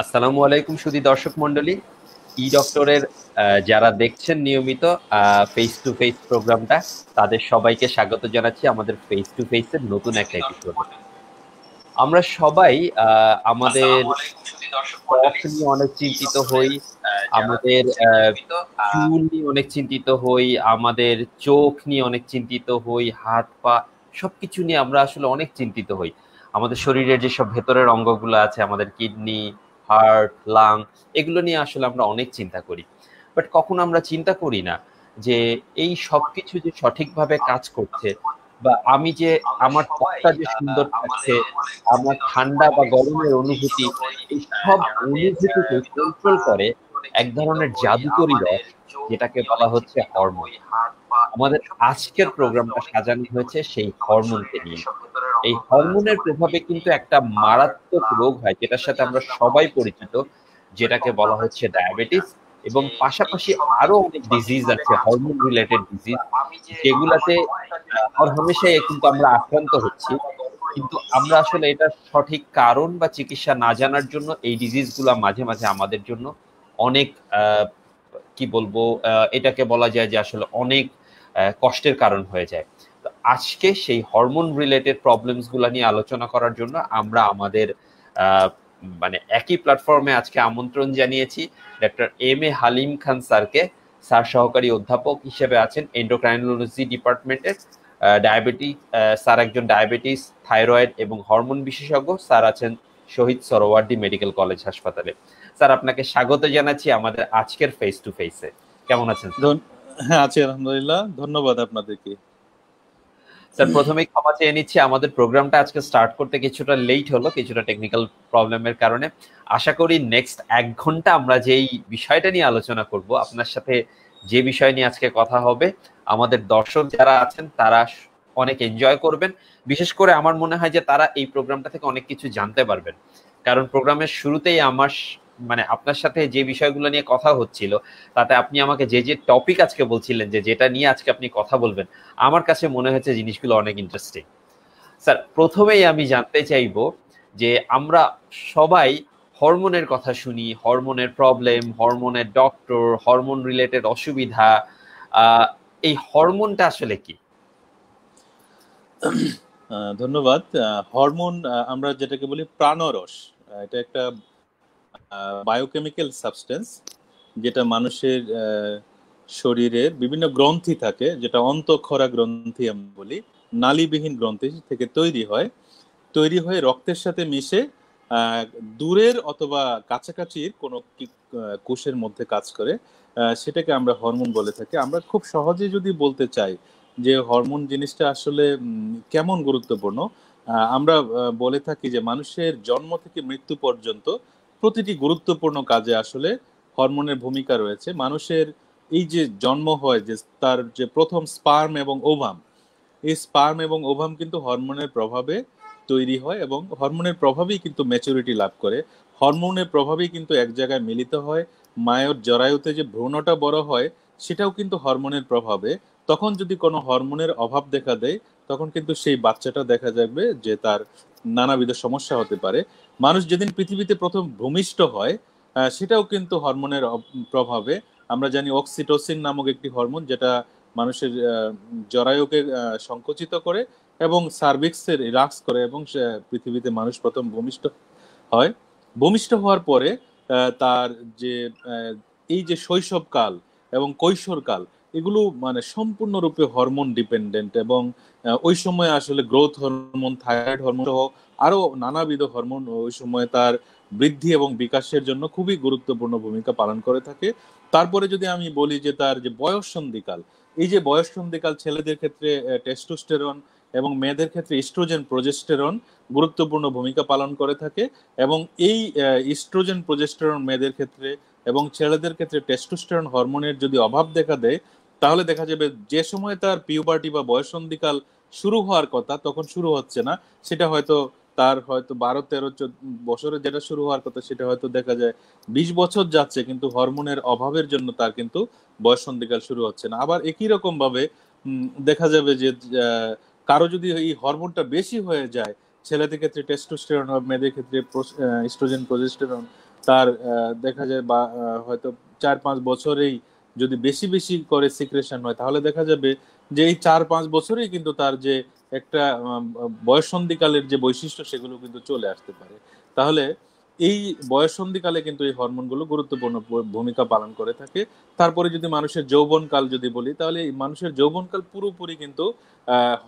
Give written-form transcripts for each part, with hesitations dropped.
আসসালামু আলাইকুম সুধী দর্শক মন্ডলী। ই ডক্টরের যারা দেখছেন নিয়মিত ফেস টু ফেস প্রোগ্রামটা, তাদের সবাইকে স্বাগত জানাচ্ছি আমাদের ফেস টু ফেসের নতুন একটা এপিসোডে। আমরা সবাই আমাদের ত্বক নিয়ে অনেক চিন্তিত হই, আমাদের চুল নিয়ে অনেক চিন্তিত হই, আমাদের চোখ নিয়ে অনেক চিন্তিত হই, হাত পা সবকিছু নিয়ে আমরা আসলে অনেক চিন্তিত হই। আমাদের শরীরের যেসব ভেতরের অঙ্গগুলো আছে, আমাদের কিডনি, হার্ট, লাং, এগুলো নিয়ে আসলে আমরা অনেক চিন্তা করি। বাট কখনো আমরা চিন্তা করি না যে এই সবকিছু যে সঠিকভাবে কাজ করছে, বা আমি যে আমার ত্বকটা যে সুন্দর থাকছে, আমার ঠান্ডা বা গরমের অনুভূতি, এই সব অনুভূতিকে কন্ট্রোল করে এক ধরনের জাদুকরি রস, যেটাকে বলা হচ্ছে হরমোন। আমাদের আজকের প্রোগ্রামটা সাজানো হয়েছে সেই হরমোনকে নিয়ে। এই হরমোনের প্রভাবে কিন্তু একটা মারাত্মক রোগ হয়, যেটার সাথে আমরা সবাই পরিচিত, যেটাকে বলা হচ্ছে ডায়াবেটিস। এবং পাশাপাশি আরো অনেক ডিজিজ আছে, হরমোন রিলেটেড ডিজিজ, যেগুলাতে হরহামেশাই কিন্তু আমরা আক্রান্ত হচ্ছি। কিন্তু আমরা আসলে এটা সঠিক কারণ বা চিকিৎসা না জানার জন্য এই ডিজিজ গুলা মাঝে মাঝে আমাদের জন্য অনেক কি বলবো, এটাকে বলা যায় যে আসলে অনেক কষ্টের কারণ হয়ে যায়। তো আজকে সেই হরমোন রিলেটেড প্রবলেমস গুলা নিয়ে আলোচনা করার জন্য আমরা আমাদের আহ, মানে একই প্ল্যাটফর্মে আজকে আমন্ত্রণ জানিয়েছি ডক্টর এম এ হালিম খান স্যারকে। স্যার সহকারী অধ্যাপক হিসেবে আছেন এন্ডোক্রাইনোলজি ডিপার্টমেন্টের। ডায়াবেটিস, স্যার একজন ডায়াবেটিস, থাইরয়েড এবং হরমোন বিশেষজ্ঞ। স্যার আছেন শহীদ সরোয়ার্দী মেডিকেল কলেজ হাসপাতালে। স্যার, আপনাকে স্বাগত জানাচ্ছি আমাদের আজকের ফেস টু ফেসে। কেমন আছেন? হ্যাঁ, আছি আলহামদুলিল্লাহ, ধন্যবাদ আপনাদেরকে। স্যার, প্রথমেই ক্ষমা চেয়ে নিচ্ছি, আমাদের প্রোগ্রামটা আজকে স্টার্ট করতে কিছুটা লেট হলো, কিছুটা টেকনিক্যাল প্রবলেমের কারণে। আশা করি নেক্সট 1 ঘন্টা আমরা যেই বিষয়টা নিয়ে আলোচনা করব, আপনার সাথে যে বিষয় নিয়ে আজকে কথা হবে, আমাদের দর্শক যারা আছেন তারা অনেক এনজয় করবেন। বিশেষ করে আমার মনে হয় যে তারা এই প্রোগ্রামটা থেকে অনেক কিছু জানতে পারবেন। কারণ প্রোগ্রামের শুরুতেই আমার মানে আপনার সাথে যে বিষয়গুলো নিয়ে কথা হচ্ছিল, তাতে আপনি আমাকে যে যে টপিক আজকে বলছিলেন যে যেটা নিয়ে আজকে আপনি কথা বলবেন, আমার কাছে মনে হয়েছে জিনিসগুলো অনেক ইন্টারেস্টিং। স্যার, প্রথমেই আমি জানতে চাইবো যে আমরা সবাই হরমোনের কথা শুনি, হরমোনের প্রবলেম, হরমোনের ডক্টর, হরমোন রিলেটেড অসুবিধা। এই হরমোনটা আসলে কি? ধন্যবাদ। হরমোন আমরা যেটাকে বলি প্রাণরস, এটা একটা বায়োকেমিক্যাল সাবস্টেন্স, যেটা মানুষের শরীরের বিভিন্ন গ্রন্থি থাকে, যেটা অন্তঃক্ষরা গ্রন্থি আমরা বলি, নালীবিহীন গ্রন্থি থেকে তৈরি হয়ে রক্তের সাথে মিশে দূরের অথবা কাছাকাছির কোনো কোষের মধ্যে কাজ করে। সেটাকে আমরা হরমোন বলে থাকি। আমরা খুব সহজে যদি বলতে চাই যে হরমোন জিনিসটা আসলে কেমন গুরুত্বপূর্ণ, আমরা বলে থাকি যে মানুষের জন্ম থেকে মৃত্যু পর্যন্ত প্রতিটি গুরুত্বপূর্ণ কাজে আসলে হরমোনের ভূমিকা রয়েছে। মানুষের এই যে জন্ম হয়, যে তার যে প্রথম স্পার্ম এবং ওভাম, এই স্পার্ম এবং ওভাম কিন্তু হরমোনের প্রভাবে তৈরি হয় এবং হরমোনের প্রভাবেই কিন্তু ম্যাচুরিটি লাভ করে। হরমোনের প্রভাবেই কিন্তু এক জায়গায় মিলিত হয়। মায়ের জরায়ুতে যে ভ্রূণটা বড় হয়, সেটাও কিন্তু হরমোনের প্রভাবে। তখন যদি কোনো হরমোনের অভাব দেখা দেয়, তখন কিন্তু সেই বাচ্চাটা দেখা যাবে যে তার নানাবিধ সমস্যা হতে পারে। মানুষ যেদিন পৃথিবীতে প্রথম ভূমিষ্ঠ হয়, সেটাও কিন্তু হরমোনের প্রভাবে। আমরা জানি অক্সিটোসিন নামক একটি হরমোন, যেটা মানুষের জরায়ুকে সংকুচিত করে এবং সার্ভিক্সের রিল্যাক্স করে, এবং পৃথিবীতে মানুষ প্রথম ভূমিষ্ঠ হয়। ভূমিষ্ঠ হওয়ার পরে তার যে এই যে শৈশবকাল এবং কৈশোরকাল, এগুলো মানে সম্পূর্ণরূপে হরমোন ডিপেন্ডেন্ট। এবং ওই সময় আসলে গ্রোথ হরমোন, থাইরয়েড হরমোন সহ আরো নানাবিধ হরমোন ওই সময় তার বৃদ্ধি এবং বিকাশের জন্য খুবই গুরুত্বপূর্ণ ভূমিকা পালন করে থাকে। তারপরে যদি আমি বলি যে তার যে বয়ঃসন্ধিকাল, এই যে বয়ঃসন্ধিকাল, ছেলেদের ক্ষেত্রে টেস্টোস্টেরন এবং মেয়েদের ক্ষেত্রে ইস্ট্রোজেন প্রজেস্টেরন গুরুত্বপূর্ণ ভূমিকা পালন করে থাকে। এবং এই ইস্ট্রোজেন প্রজেস্টেরন মেয়েদের ক্ষেত্রে এবং ছেলেদের ক্ষেত্রে টেস্টোস্টেরন হরমোনের যদি অভাব দেখা দেয়, তাহলে দেখা যাবে যে সময় তার পিউবার্টি বা বয়ঃসন্ধিকাল শুরু হওয়ার কথা তখন শুরু হচ্ছে না। সেটা হয়তো তার হয়তো 12-13 বছরে যেটা শুরু হওয়ার কথা, সেটা হয়তো দেখা যায় 20 বছর যাচ্ছে, কিন্তু হরমোনের অভাবের জন্য তার কিন্তু বয়ঃসন্ধিকাল শুরু হচ্ছে না। আবার একই রকম ভাবে দেখা যাবে যে কারো যদি এই হরমোনটা বেশি হয়ে যায়, ছেলেদের ক্ষেত্রে টেস্টোস্টেরন, মেয়েদের ক্ষেত্রে ইস্ট্রোজেন প্রজেস্টেরন, তার দেখা যায় বা হয়তো 4-5 বছরেই যদি বেশি বেশি করে সিক্রেশন হয়, তাহলে দেখা যাবে যে এই 4-5 বছরেই কিন্তু তার যে একটা বয়ঃসন্ধিকালের যে বৈশিষ্ট্য সেগুলো কিন্তু চলে আসতে পারে। তাহলে এই বয়ঃসন্ধিকালে কিন্তু এই হরমোনগুলো গুরুত্বপূর্ণ ভূমিকা পালন করে থাকে। তারপরে যদি মানুষের যৌবনকাল যদি বলি, তাহলে এই মানুষের যৌবনকাল পুরোপুরি কিন্তু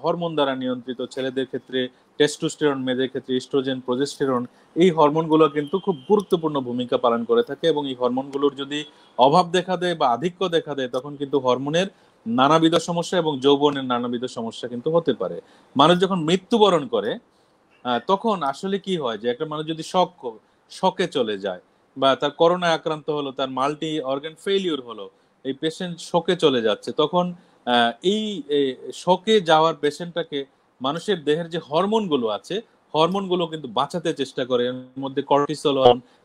হরমোন দ্বারা নিয়ন্ত্রিত। ছেলেদের ক্ষেত্রে টেস্টোস্টেরন, মেয়েদের ক্ষেত্রে ইস্ট্রোজেন, প্রজেস্টেরন, এই হরমোনগুলো কিন্তু খুব গুরুত্বপূর্ণ ভূমিকা পালন করে থাকে। এবং এই হরমোনগুলোর যদি অভাব দেখা দেয় বা আধিক্য দেখা দেয়, তখন কিন্তু হরমোনের নানাবিধ সমস্যা এবং যৌবনের নানাবিধ সমস্যা কিন্তু হতে পারে। মানুষ যখন মৃত্যুবরণ করে তখন আসলে কি হয় যে একটা মানুষ যদি শকে চলে যায়, বা তার করোনায় আক্রান্ত হলো, তার মাল্টি অর্গান ফেইলিউর হলো, এই পেশেন্ট শকে চলে যাচ্ছে, তখন এই শকে যাওয়ার পেশেন্টটাকে মানুষের দেহের যে হরমোনগুলো আছে, হরমোনগুলো কিন্তু বাঁচাতে চেষ্টা করে। এর মধ্যে কর্টিসল,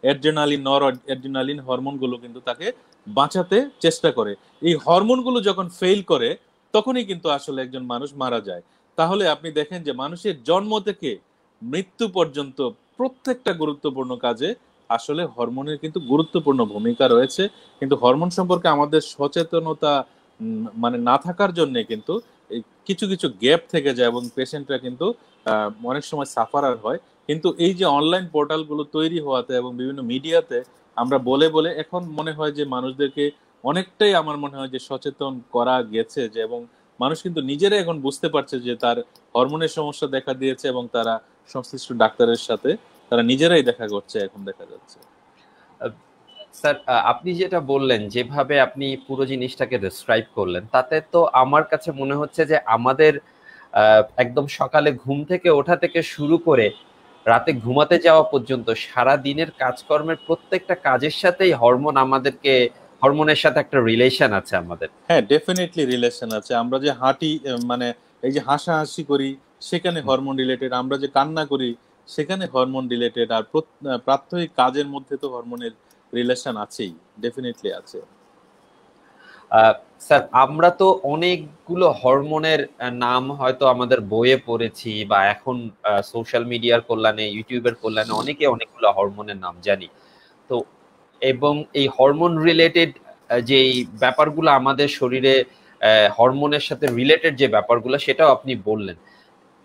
অ্যাড্রেনালিন, নর অ্যাড্রেনালিন হরমোনগুলো কিন্তু তাকে বাঁচাতে চেষ্টা করে। এই হরমোনগুলো যখন ফেইল করে, তখনই কিন্তু আসলে একজন মানুষ মারা যায়। তাহলে আপনি দেখেন যে মানুষের জন্ম থেকে মৃত্যু পর্যন্ত প্রত্যেকটা গুরুত্বপূর্ণ কাজে আসলে হরমোনের কিন্তু গুরুত্বপূর্ণ ভূমিকা রয়েছে। কিন্তু হরমোন সম্পর্কে আমাদের সচেতনতা মানে না থাকার জন্য কিন্তু এই কিছু কিছু গ্যাপ থেকে যায় এবং পেশেন্টরা কিন্তু অনেক সময় সাফারার হয়। কিন্তু এই যে অনলাইন পোর্টালগুলো তৈরি হওয়াতে এবং বিভিন্ন মিডিয়াতে আমরা বলে বলে এখন মনে হয় যে মানুষদেরকে অনেকটাই, আমার মনে হয় যে সচেতন করা গেছে, যে এবং মানুষ কিন্তু নিজেরাই এখন বুঝতে পারছে যে তার হরমোনের সমস্যা দেখা দিয়েছে এবং তারা সংশ্লিষ্ট ডাক্তারের সাথে তারা নিজেরাই দেখা করছে, এখন দেখা যাচ্ছে। স্যার, আপনি যেটা বললেন, যেভাবে আপনি পুরো জিনিসটাকে ডেসক্রাইব করলেন, তাতে তো আমার কাছে মনে হচ্ছে যে আমাদের একদম সকালে ঘুম থেকে ওঠা থেকে শুরু করে রাতে ঘুমাতে যাওয়া পর্যন্ত সারা দিনের কাজকর্মের প্রত্যেকটা কাজের সাথেই হরমোনের সাথে একটা রিলেশন আছে আমাদের। হ্যাঁ, ডেফিনেটলি রিলেশন আছে। আমরা যে হাঁটি, মানে এই যে হাসাহাসি করি, সেখানে হরমোন রিলেটেড। আমরা যে কান্না করি, সেখানে হরমোন রিলেটেড। আর প্রাত্যহিক কাজের মধ্যে তো হরমোনের রিলেশন আছেই, ডেফিনেটলি আছে। স্যার, আমরা তো অনেকগুলো হরমোনের নাম হয়তো আমাদের বইয়ে পড়েছি, বা এখন সোশ্যাল মিডিয়ার কল্যাণে, ইউটিউবের কল্যাণে অনেকে অনেকগুলো হরমোনের নাম জানি। তো এবং এই হরমোন রিলেটেড যেই ব্যাপারগুলো আমাদের শরীরে, হরমোনের সাথে রিলেটেড যে ব্যাপারগুলো, সেটাও আপনি বললেন।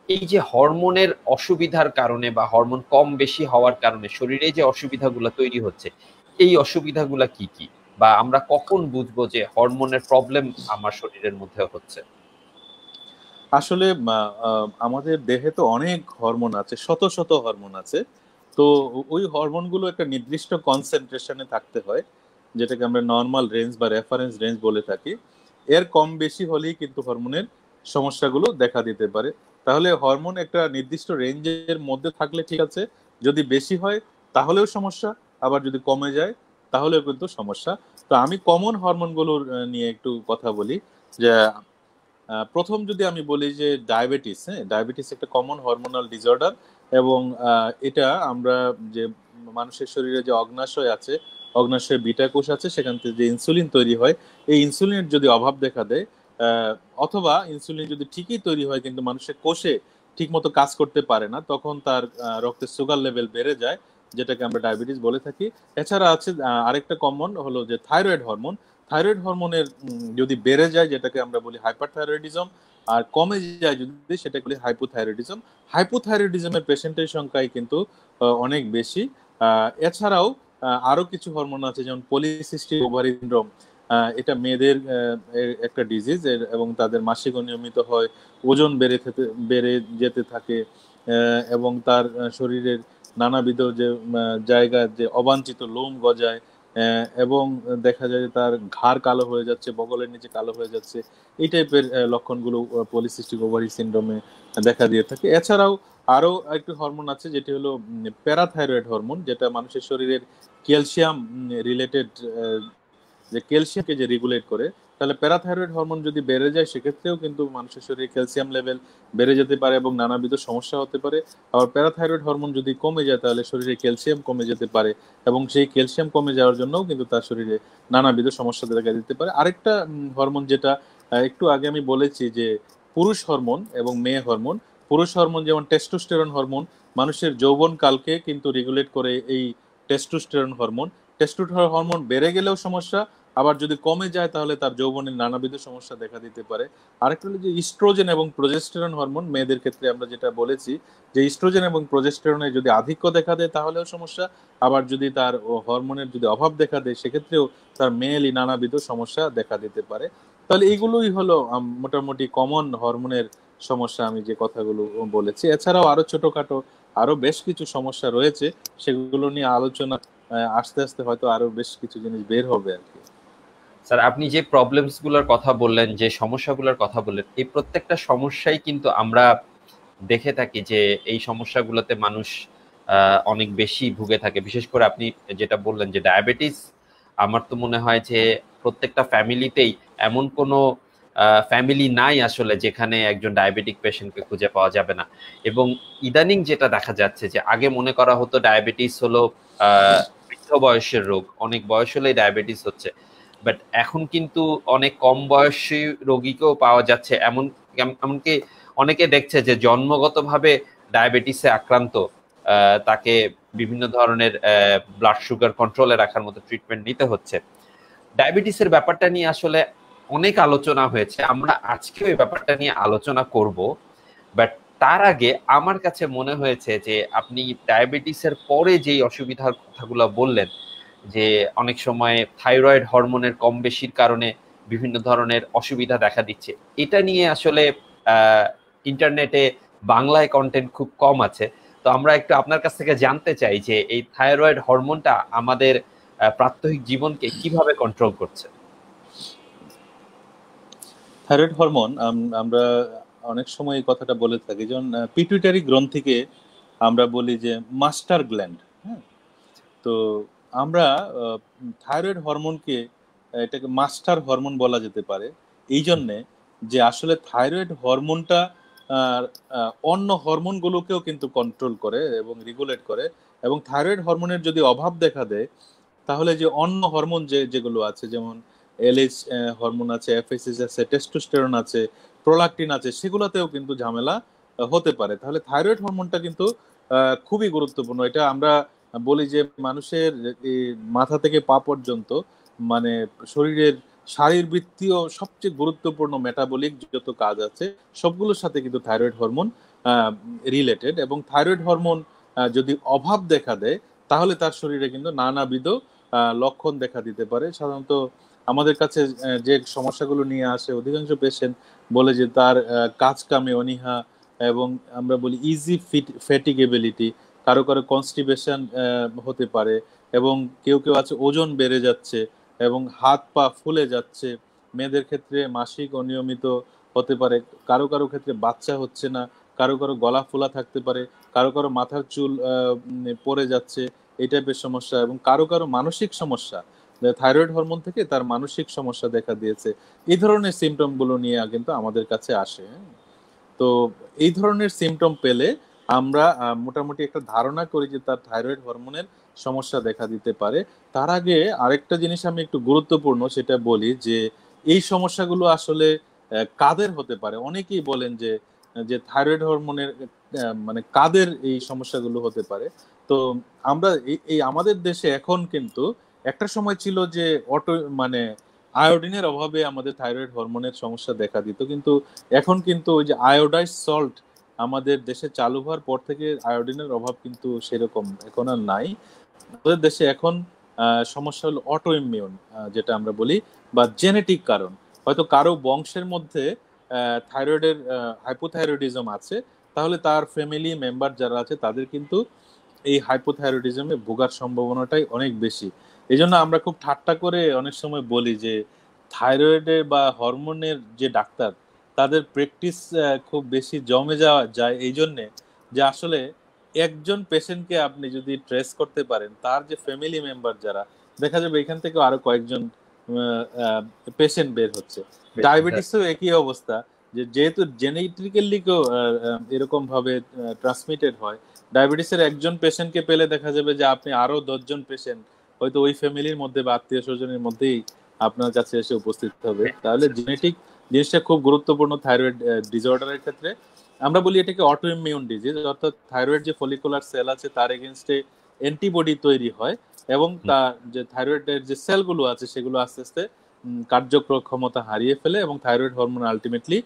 এই যে হরমোনের অসুবিধার কারণে বা হরমোন কম বেশি হওয়ার কারণে শরীরে যে অসুবিধাগুলো তৈরি হচ্ছে, এই অসুবিধাগুলো কি কি, বা আমরা কখন বুঝবো যে হরমোনের প্রবলেম আমার শরীরের মধ্যে হচ্ছে? আসলে আমাদের দেহে তো অনেক হরমোন আছে, শত শত হরমোন আছে। তো ওই হরমোনগুলো একটা নির্দিষ্ট কনসেন্ট্রেশনে থাকতে হয়, যেটাকে আমরা নর্মাল রেঞ্জ বা রেফারেন্স রেঞ্জ বলে থাকি। এর কম বেশি হলেই কিন্তু হরমোনের সমস্যাগুলো দেখা দিতে পারে। তাহলে হরমোন একটা নির্দিষ্ট রেঞ্জের মধ্যে থাকলে ঠিক আছে, যদি বেশি হয় তাহলেও সমস্যা, আবার যদি কমে যায় তাহলেও কিন্তু সমস্যা। তো আমি কমন হরমোনগুলোর নিয়ে একটু কথা বলি। যে প্রথম যদি আমি বলি যে ডায়াবেটিস, হ্যাঁ, ডায়াবেটিস একটা কমন হরমোনাল ডিসঅর্ডার। এবং এটা আমরা যে মানুষের শরীরে যে অগ্নাশয় আছে, অগ্নাশয়ে বিটা কোষ আছে, সেখান থেকে যে ইনসুলিন তৈরি হয়, এই ইনসুলিনের যদি অভাব দেখা দেয়, অথবা ইনসুলিন যদি ঠিকই তৈরি হয় কিন্তু মানুষের কোষে ঠিকমতো কাজ করতে পারে না, তখন তার রক্তে সুগার লেভেল বেড়ে যায়, যেটাকে আমরা ডায়াবেটিস বলে থাকি। এছাড়া আছে আরেকটা কমন হলো যে থাইরয়েড হরমোন। থাইরয়েড হরমোনের যদি বেড়ে যায়, যেটাকে আমরা বলি হাইপারথাইরয়েডিজম, আর কমে যায় যদি, সেটাকে বলি হাইপোথাইরয়েডিজম। হাইপোথাইরয়েডিজমের পেশেন্টের সংখ্যাই কিন্তু অনেক বেশি। এছাড়াও আরো কিছু হরমোন আছে, যেমন পলিসিস্টিক ওভারি সিনড্রোম। এটা মেয়েদের একটা ডিজিজ, এবং তাদের মাসিক অনিয়মিত হয়, ওজন বেড়ে যেতে থাকে, এবং তার শরীরের নানাবিধ যে জায়গায় যে অবাঞ্ছিত লোম গজায়, এবং দেখা যায় যে তার ঘাড় কালো হয়ে যাচ্ছে, বগলের নিচে কালো হয়ে যাচ্ছে। এই টাইপের লক্ষণগুলো পলিসিস্টিক ওভারি সিনড্রোমে দেখা দিয়ে থাকে। এছাড়াও আরো একটি হরমোন আছে, যেটি হলো প্যারাথাইরয়েড হরমোন, যেটা মানুষের শরীরের ক্যালসিয়াম রিলেটেড, যে ক্যালসিয়ামকে যে রেগুলেট করে। তাহলে প্যারাথাইরয়েড হরমোন যদি বেড়ে যায়, সেক্ষেত্রেও কিন্তু মানুষের শরীরে ক্যালসিয়াম লেভেল বেড়ে যেতে পারে এবং নানাবিধ সমস্যা হতে পারে। আবার প্যারাথাইরয়েড হরমোন যদি কমে যায়, তাহলে শরীরে ক্যালসিয়াম কমে যেতে পারে, এবং সেই ক্যালসিয়াম কমে যাওয়ার জন্যও কিন্তু তার শরীরে নানাবিধ সমস্যা দেখা দিতে পারে। আরেকটা হরমোন, যেটা একটু আগে আমি বলেছি, যে পুরুষ হরমোন এবং মেয়ে হরমোন। পুরুষ হরমোন যেমন টেস্টোস্টেরন হরমোন মানুষের যৌবন কালকে কিন্তু রেগুলেট করে। এই টেস্টোস্টেরন হরমোন। টেস্টোস্টেরন হরমোন বেড়ে গেলেও সমস্যা, আবার যদি কমে যায় তাহলে তার যৌবনের নানাবিধ সমস্যা দেখা দিতে পারে। আরেকটা হলো যে ইস্ট্রোজেন এবং প্রোজেস্টেরন হরমোন, মেয়েদের ক্ষেত্রে আমরা যেটা বলেছি যে ইস্ট্রোজেন এবং প্রোজেস্টেরনের যদি আধিক্য দেখা দেয় তাহলেও সমস্যা, আবার যদি তার হরমোনের যদি অভাব দেখা দেয় সেক্ষেত্রেও তার মেয়েলি নানাবিধ সমস্যা দেখা দিতে পারে। তাহলে এইগুলোই হলো মোটামুটি কমন হরমোনের সমস্যা আমি যে কথাগুলো বলেছি। এছাড়াও আরো ছোটখাটো আরো বেশ কিছু সমস্যা রয়েছে, সেগুলো নিয়ে আলোচনা আস্তে আস্তে হয়তো আরো বেশ কিছু জিনিস বের হবে আর কি। স্যার, আপনি যে প্রবলেমস গুলোর কথা বললেন, যে সমস্যাগুলোর কথা বললেন, এই প্রত্যেকটা সমস্যাই কিন্তু আমরা দেখে থাকি যে এই সমস্যাগুলোতে মানুষ অনেক বেশি ভুগে থাকে। বিশেষ করে আপনি যেটা বললেন যে ডায়াবেটিস, আমার তো মনে হয় যে প্রত্যেকটা ফ্যামিলিতেই এমন কোনো ফ্যামিলি নাই আসলে যেখানে একজন ডায়াবেটিক পেশেন্টকে খুঁজে পাওয়া যাবে না। এবং ইদানিং যেটা দেখা যাচ্ছে যে আগে মনে করা হতো ডায়াবেটিস হলো বৃদ্ধ বয়সের রোগ, অনেক বয়স হলেই ডায়াবেটিস হচ্ছে। বাট এখন কিন্তু অনেক কম বয়সী রোগীকেও পাওয়া যাচ্ছে, এমনকি অনেকে দেখছে যে জন্মগতভাবে ডায়াবেটিসে আক্রান্ত, তাকে বিভিন্ন ধরনের ব্লাড সুগার কন্ট্রোলে রাখার মতো ট্রিটমেন্ট নিতে হচ্ছে। ডায়াবেটিসের ব্যাপারটা নিয়ে আসলে অনেক আলোচনা হয়েছে, আমরা আজকেও এই ব্যাপারটা নিয়ে আলোচনা করব। বাট তার আগে আমার কাছে মনে হয়েছে যে আপনি ডায়াবেটিসের পরে যেই অসুবিধার কথাগুলো বললেন, যে অনেক সময় থাইরয়েড হরমোনের কম বেশির কারণে বিভিন্ন ধরনের অসুবিধা দেখা দিচ্ছে, এটা নিয়ে আসলে ইন্টারনেটে বাংলায় কন্টেন্ট খুব কম আছে। তো আমরা একটু আপনার কাছ থেকে জানতে চাই যে এই থাইরয়েড হরমোনটা আমাদের প্রাত্যহিক জীবনকে কিভাবে কন্ট্রোল করছে। থাইরয়েড হরমোন আমরা অনেক সময় এই কথাটা বলে থাকি, যেমন পিটুইটারি গ্রন্থিকে আমরা বলি যে মাস্টার গ্ল্যান্ড। হ্যাঁ, তো আমরা থাইরয়েড হরমোনকে এটাকে মাস্টার হরমোন বলা যেতে পারে এই জন্যে যে আসলে থাইরয়েড হরমোনটা অন্য হরমোনগুলোকেও কিন্তু কন্ট্রোল করে এবং রেগুলেট করে। এবং থাইরয়েড হরমোনের যদি অভাব দেখা দেয় তাহলে যে অন্য হরমোন যেগুলো আছে, যেমন এলএইচ হরমোন আছে, এফএসএইচ আছে, টেস্টোস্টেরন আছে, প্রোলাকটিন আছে, সেগুলোতেও কিন্তু ঝামেলা হতে পারে। তাহলে থাইরয়েড হরমোনটা কিন্তু খুবই গুরুত্বপূর্ণ। এটা আমরা বলি যে মানুষের এই মাথা থেকে পা পর্যন্ত মানে শরীরের শারীরবৃত্তীয় সবচেয়ে গুরুত্বপূর্ণ মেটাবলিক যত কাজ আছে সবগুলোর সাথে কিন্তু থাইরয়েড হরমোন রিলেটেড। এবং থাইরয়েড হরমোন যদি অভাব দেখা দেয় তাহলে তার শরীরে কিন্তু নানাবিধ লক্ষণ দেখা দিতে পারে। সাধারণত আমাদের কাছে যে সমস্যাগুলো নিয়ে আসে অধিকাংশ পেশেন্ট বলে যে তার কাজ কামে অনীহা, এবং আমরা বলি ইজি ফ্যাটিগেবিলিটি, কারো কারো কনস্টিপেশন হতে পারে, এবং কেউ কেউ আছে ওজন বেড়ে যাচ্ছে এবং হাত পা ফুলে যাচ্ছে। মেয়েদের ক্ষেত্রে মাসিক অনিয়মিত হতে পারে, কারো কারো ক্ষেত্রে বাচ্চা হচ্ছে না, কারো কারো গলা ফোলা থাকতে পারে, কারো কারো মাথার চুল পড়ে যাচ্ছে, এই টাইপের সমস্যা। এবং কারো কারো মানসিক সমস্যা, থাইরয়েড হরমোন থেকে তার মানসিক সমস্যা দেখা দিয়েছে। এই ধরনের সিমটম গুলো নিয়ে কিন্তু আমাদের কাছে আসে। তো এই ধরনের সিমটম পেলে আমরা মোটামুটি একটা ধারণা করি যে তার থাইরয়েড হরমোনের সমস্যা দেখা দিতে পারে। তার আগে আরেকটা জিনিস আমি একটু গুরুত্বপূর্ণ সেটা বলি যে এই সমস্যাগুলো আসলে কাদের হতে পারে। অনেকেই বলেন যে যে থাইরয়েড হরমোনের মানে কাদের এই সমস্যাগুলো হতে পারে। তো আমরা এই আমাদের দেশে এখন কিন্তু একটা সময় ছিল যে মানে আয়োডিনের অভাবে আমাদের থাইরয়েড হরমোনের সমস্যা দেখা দিত, কিন্তু এখন কিন্তু ওই যে আয়োডাইজ সল্ট আমাদের দেশে চালু হওয়ার পর থেকে আয়োডিনের অভাব কিন্তু সেরকম এখন আর নাই। আমাদের দেশে এখন সমস্যা হলো অটো ইমিউন, যেটা আমরা বলি, বা জেনেটিক কারণ। হয়তো কারো বংশের মধ্যে থাইরয়েডের হাইপোথাইরয়েডিজম আছে, তাহলে তার ফ্যামিলি মেম্বার যারা আছে তাদের কিন্তু এই হাইপোথাইরয়েডিজমে ভোগার সম্ভাবনাটাই অনেক বেশি। এই জন্য আমরা খুব ঠাট্টা করে অনেক সময় বলি যে থাইরয়েডের বা হরমোনের যে ডাক্তার তাদের প্র্যাকটিস খুব বেশি জমে যাওয়া যায় এই জন্যে যে আসলে একজন পেশেন্টকে আপনি যদি ট্রেস করতে পারেন তার যে ফ্যামিলি মেম্বার যারা, দেখা যাবে এখান থেকে আরো কয়েকজন পেশেন্ট বের হচ্ছে। ডায়াবেটিসও একই অবস্থা, যে যেহেতু জেনেটিক্যালি কেউ এরকম ভাবে ট্রান্সমিটেড হয়, ডায়াবেটিসের একজন পেশেন্টকে পেলে দেখা যাবে যে আপনি আরো 10জন পেশেন্ট হয়তো ওই ফ্যামিলির মধ্যে বা আত্মীয় স্বজনের মধ্যেই আপনার কাছে এসে উপস্থিত হবে। তাহলে জেনেটিক জিনিসটা খুব গুরুত্বপূর্ণ থাইরয়েড ডিসঅর্ডারের ক্ষেত্রে। আমরা বলি এটাকে অটো ইমিউন ডিজিজ, অর্থাৎ থাইরয়েড যে ফলিকুলার সেল আছে তার এগেনস্টে অ্যান্টিবডি তৈরি হয় এবং তার যে থাইরয়েডের যে সেলগুলো আছে সেগুলো আস্তে আস্তে কার্যক্ষমতা হারিয়ে ফেলে এবং থাইরয়েড হরমোন আলটিমেটলি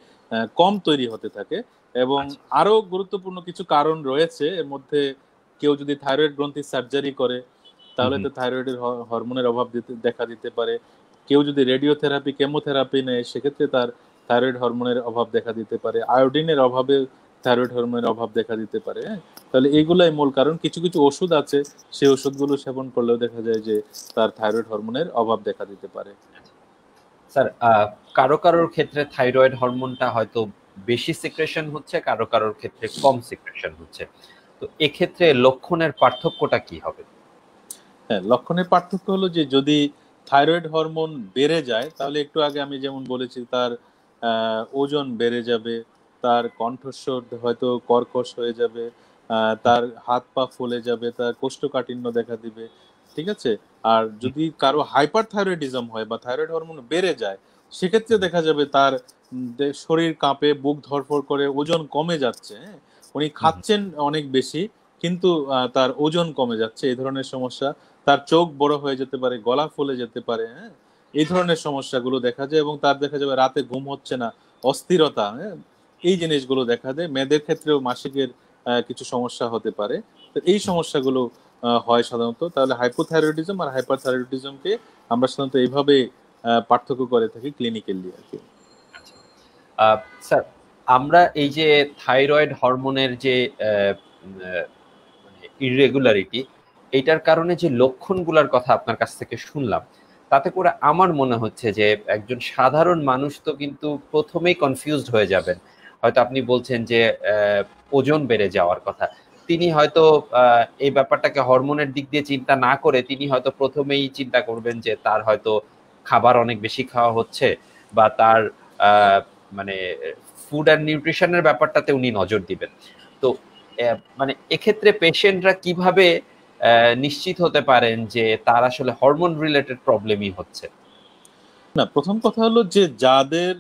কম তৈরি হতে থাকে। এবং আরো গুরুত্বপূর্ণ কিছু কারণ রয়েছে এর মধ্যে। কেউ যদি থাইরয়েড গ্রন্থির সার্জারি করে তাহলে তো থাইরয়েডের হরমোনের অভাব দেখা দিতে পারে। কেউ যদি রেডিওথেরাপি কেমোথেরাপি নেয় সেক্ষেত্রে তার থাইরয়েড হরমোনের অভাব দেখা দিতে পারে। আয়োডিনের অভাবে থাইরয়েড হরমোনের অভাব দেখা দিতে পারে। তাহলে এইগুলাই মূল কারণ। কিছু কিছু ওষুধ আছে, সেই ওষুধগুলো সেবন করলেও দেখা যায় যে তার থাইরয়েড হরমোনের অভাব দেখা দিতে পারে। স্যার, কারো কারোর ক্ষেত্রে থাইরয়েড হরমোনটা হয়তো বেশি সিক্রেশন হচ্ছে, কারো কারোর ক্ষেত্রে কম সিক্রেশন হচ্ছে, তো এক্ষেত্রে লক্ষণের পার্থক্যটা কি হবে? হ্যাঁ, লক্ষণের পার্থক্য হলো যে যদি থাইরয়েড হরমোন বেড়ে যায় তাহলে একটু আগে আমি যেমন বলেছি তার ওজন বেড়ে যাবে, তার কণ্ঠস্বর হয়তো কর্কশ হয়ে যাবে, তার হাত পা ফুলে যাবে, তার কোষ্ঠকাঠিন্য দেখা দিবে। ঠিক আছে? আর যদি কারো হাইপার থাইরয়েডিজম হয় বা থাইরয়েড হরমোন বেড়ে যায় সেক্ষেত্রে দেখা যাবে তার শরীর কাঁপে, বুক ধড়ফড় করে, ওজন কমে যাচ্ছে। হ্যাঁ, উনি খাচ্ছেন অনেক বেশি কিন্তু তার ওজন কমে যাচ্ছে, এই ধরনের সমস্যা। তার চোখ বড় হয়ে যেতে পারে, গলা ফুলে যেতে পারে। হ্যাঁ, এই ধরনের সমস্যাগুলো দেখা যায় এবং তার দেখা যাবে রাতে ঘুম হচ্ছে না, অস্থিরতা। হ্যাঁ, এই জিনিসগুলো দেখা দেয়। মেয়েদের ক্ষেত্রেও মাসিকের কিছু সমস্যা হতে পারে। তো এই সমস্যাগুলো হয় সাধারণত। তাহলে হাইপোথাইরয়েডিজম আর হাইপারথাইরয়েডিজমকে আমরা সাধারণত এইভাবে পার্থক্য করে থাকি ক্লিনিক্যালি আর কি। স্যার, আমরা এই যে থাইরয়েড হরমোনের যে ইররেগুলারিটি, এটার কারণে যে লক্ষণগুলোর কথা আপনার কাছ থেকে শুনলাম, তাতে করে আমার মনে হচ্ছে যে একজন সাধারণ মানুষ তো কিন্তু প্রথমেই কনফিউজড হয়ে যাবেন। হয়তো আপনি বলছেন যে ওজন বেড়ে যাওয়ার কথা, তিনি হয়তো এই ব্যাপারটাকে হরমোনের দিক দিয়ে চিন্তা না করে তিনি হয়তো প্রথমেই চিন্তা করবেন যে তার হয়তো খাবার অনেক বেশি খাওয়া হচ্ছে, বা তার মানে ফুড অ্যান্ড নিউট্রিশনের ব্যাপারটাতে উনি নজর দিবেন। তো মানে এক্ষেত্রে পেশেন্টরা কিভাবে নিশ্চিত হতে পারেন যে তার আসলে হরমোন রিলেটেড প্রবলেমই হচ্ছে? না, প্রথম কথা হলো যে যাদের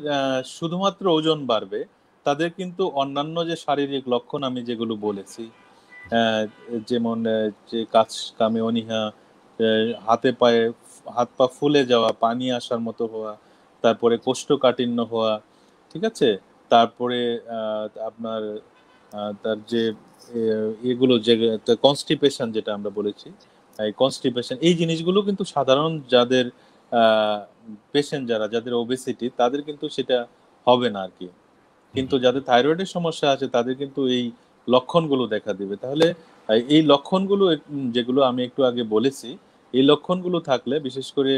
শুধুমাত্র ওজন বাড়বে তাদের কিন্তু অন্যান্য যে শারীরিক লক্ষণ আমি যেগুলো বলেছি, যেমন যে কাজ কামে অনীহা, হাতে পায়ে হাত পা ফুলে যাওয়া, পানি আসার মতো হওয়া, তারপরে কোষ্ঠকাঠিন্য হওয়া, ঠিক আছে, তারপরে আপনার তার যে এগুলো যে কনস্টিপেশন যেটা আমরা বলেছি, এই কনস্টিপেশন, এই জিনিসগুলো কিন্তু সাধারণ যাদের পেশেন্ট যাদের ওবেসিটি তাদের কিন্তু সেটা হবে না আর কি। কিন্তু যাদের থাইরয়েডের সমস্যা আছে তাদের কিন্তু এই লক্ষণগুলো দেখা দিবে। তাহলে এই লক্ষণগুলো যেগুলো আমি একটু আগে বলেছি, এই লক্ষণগুলো থাকলে বিশেষ করে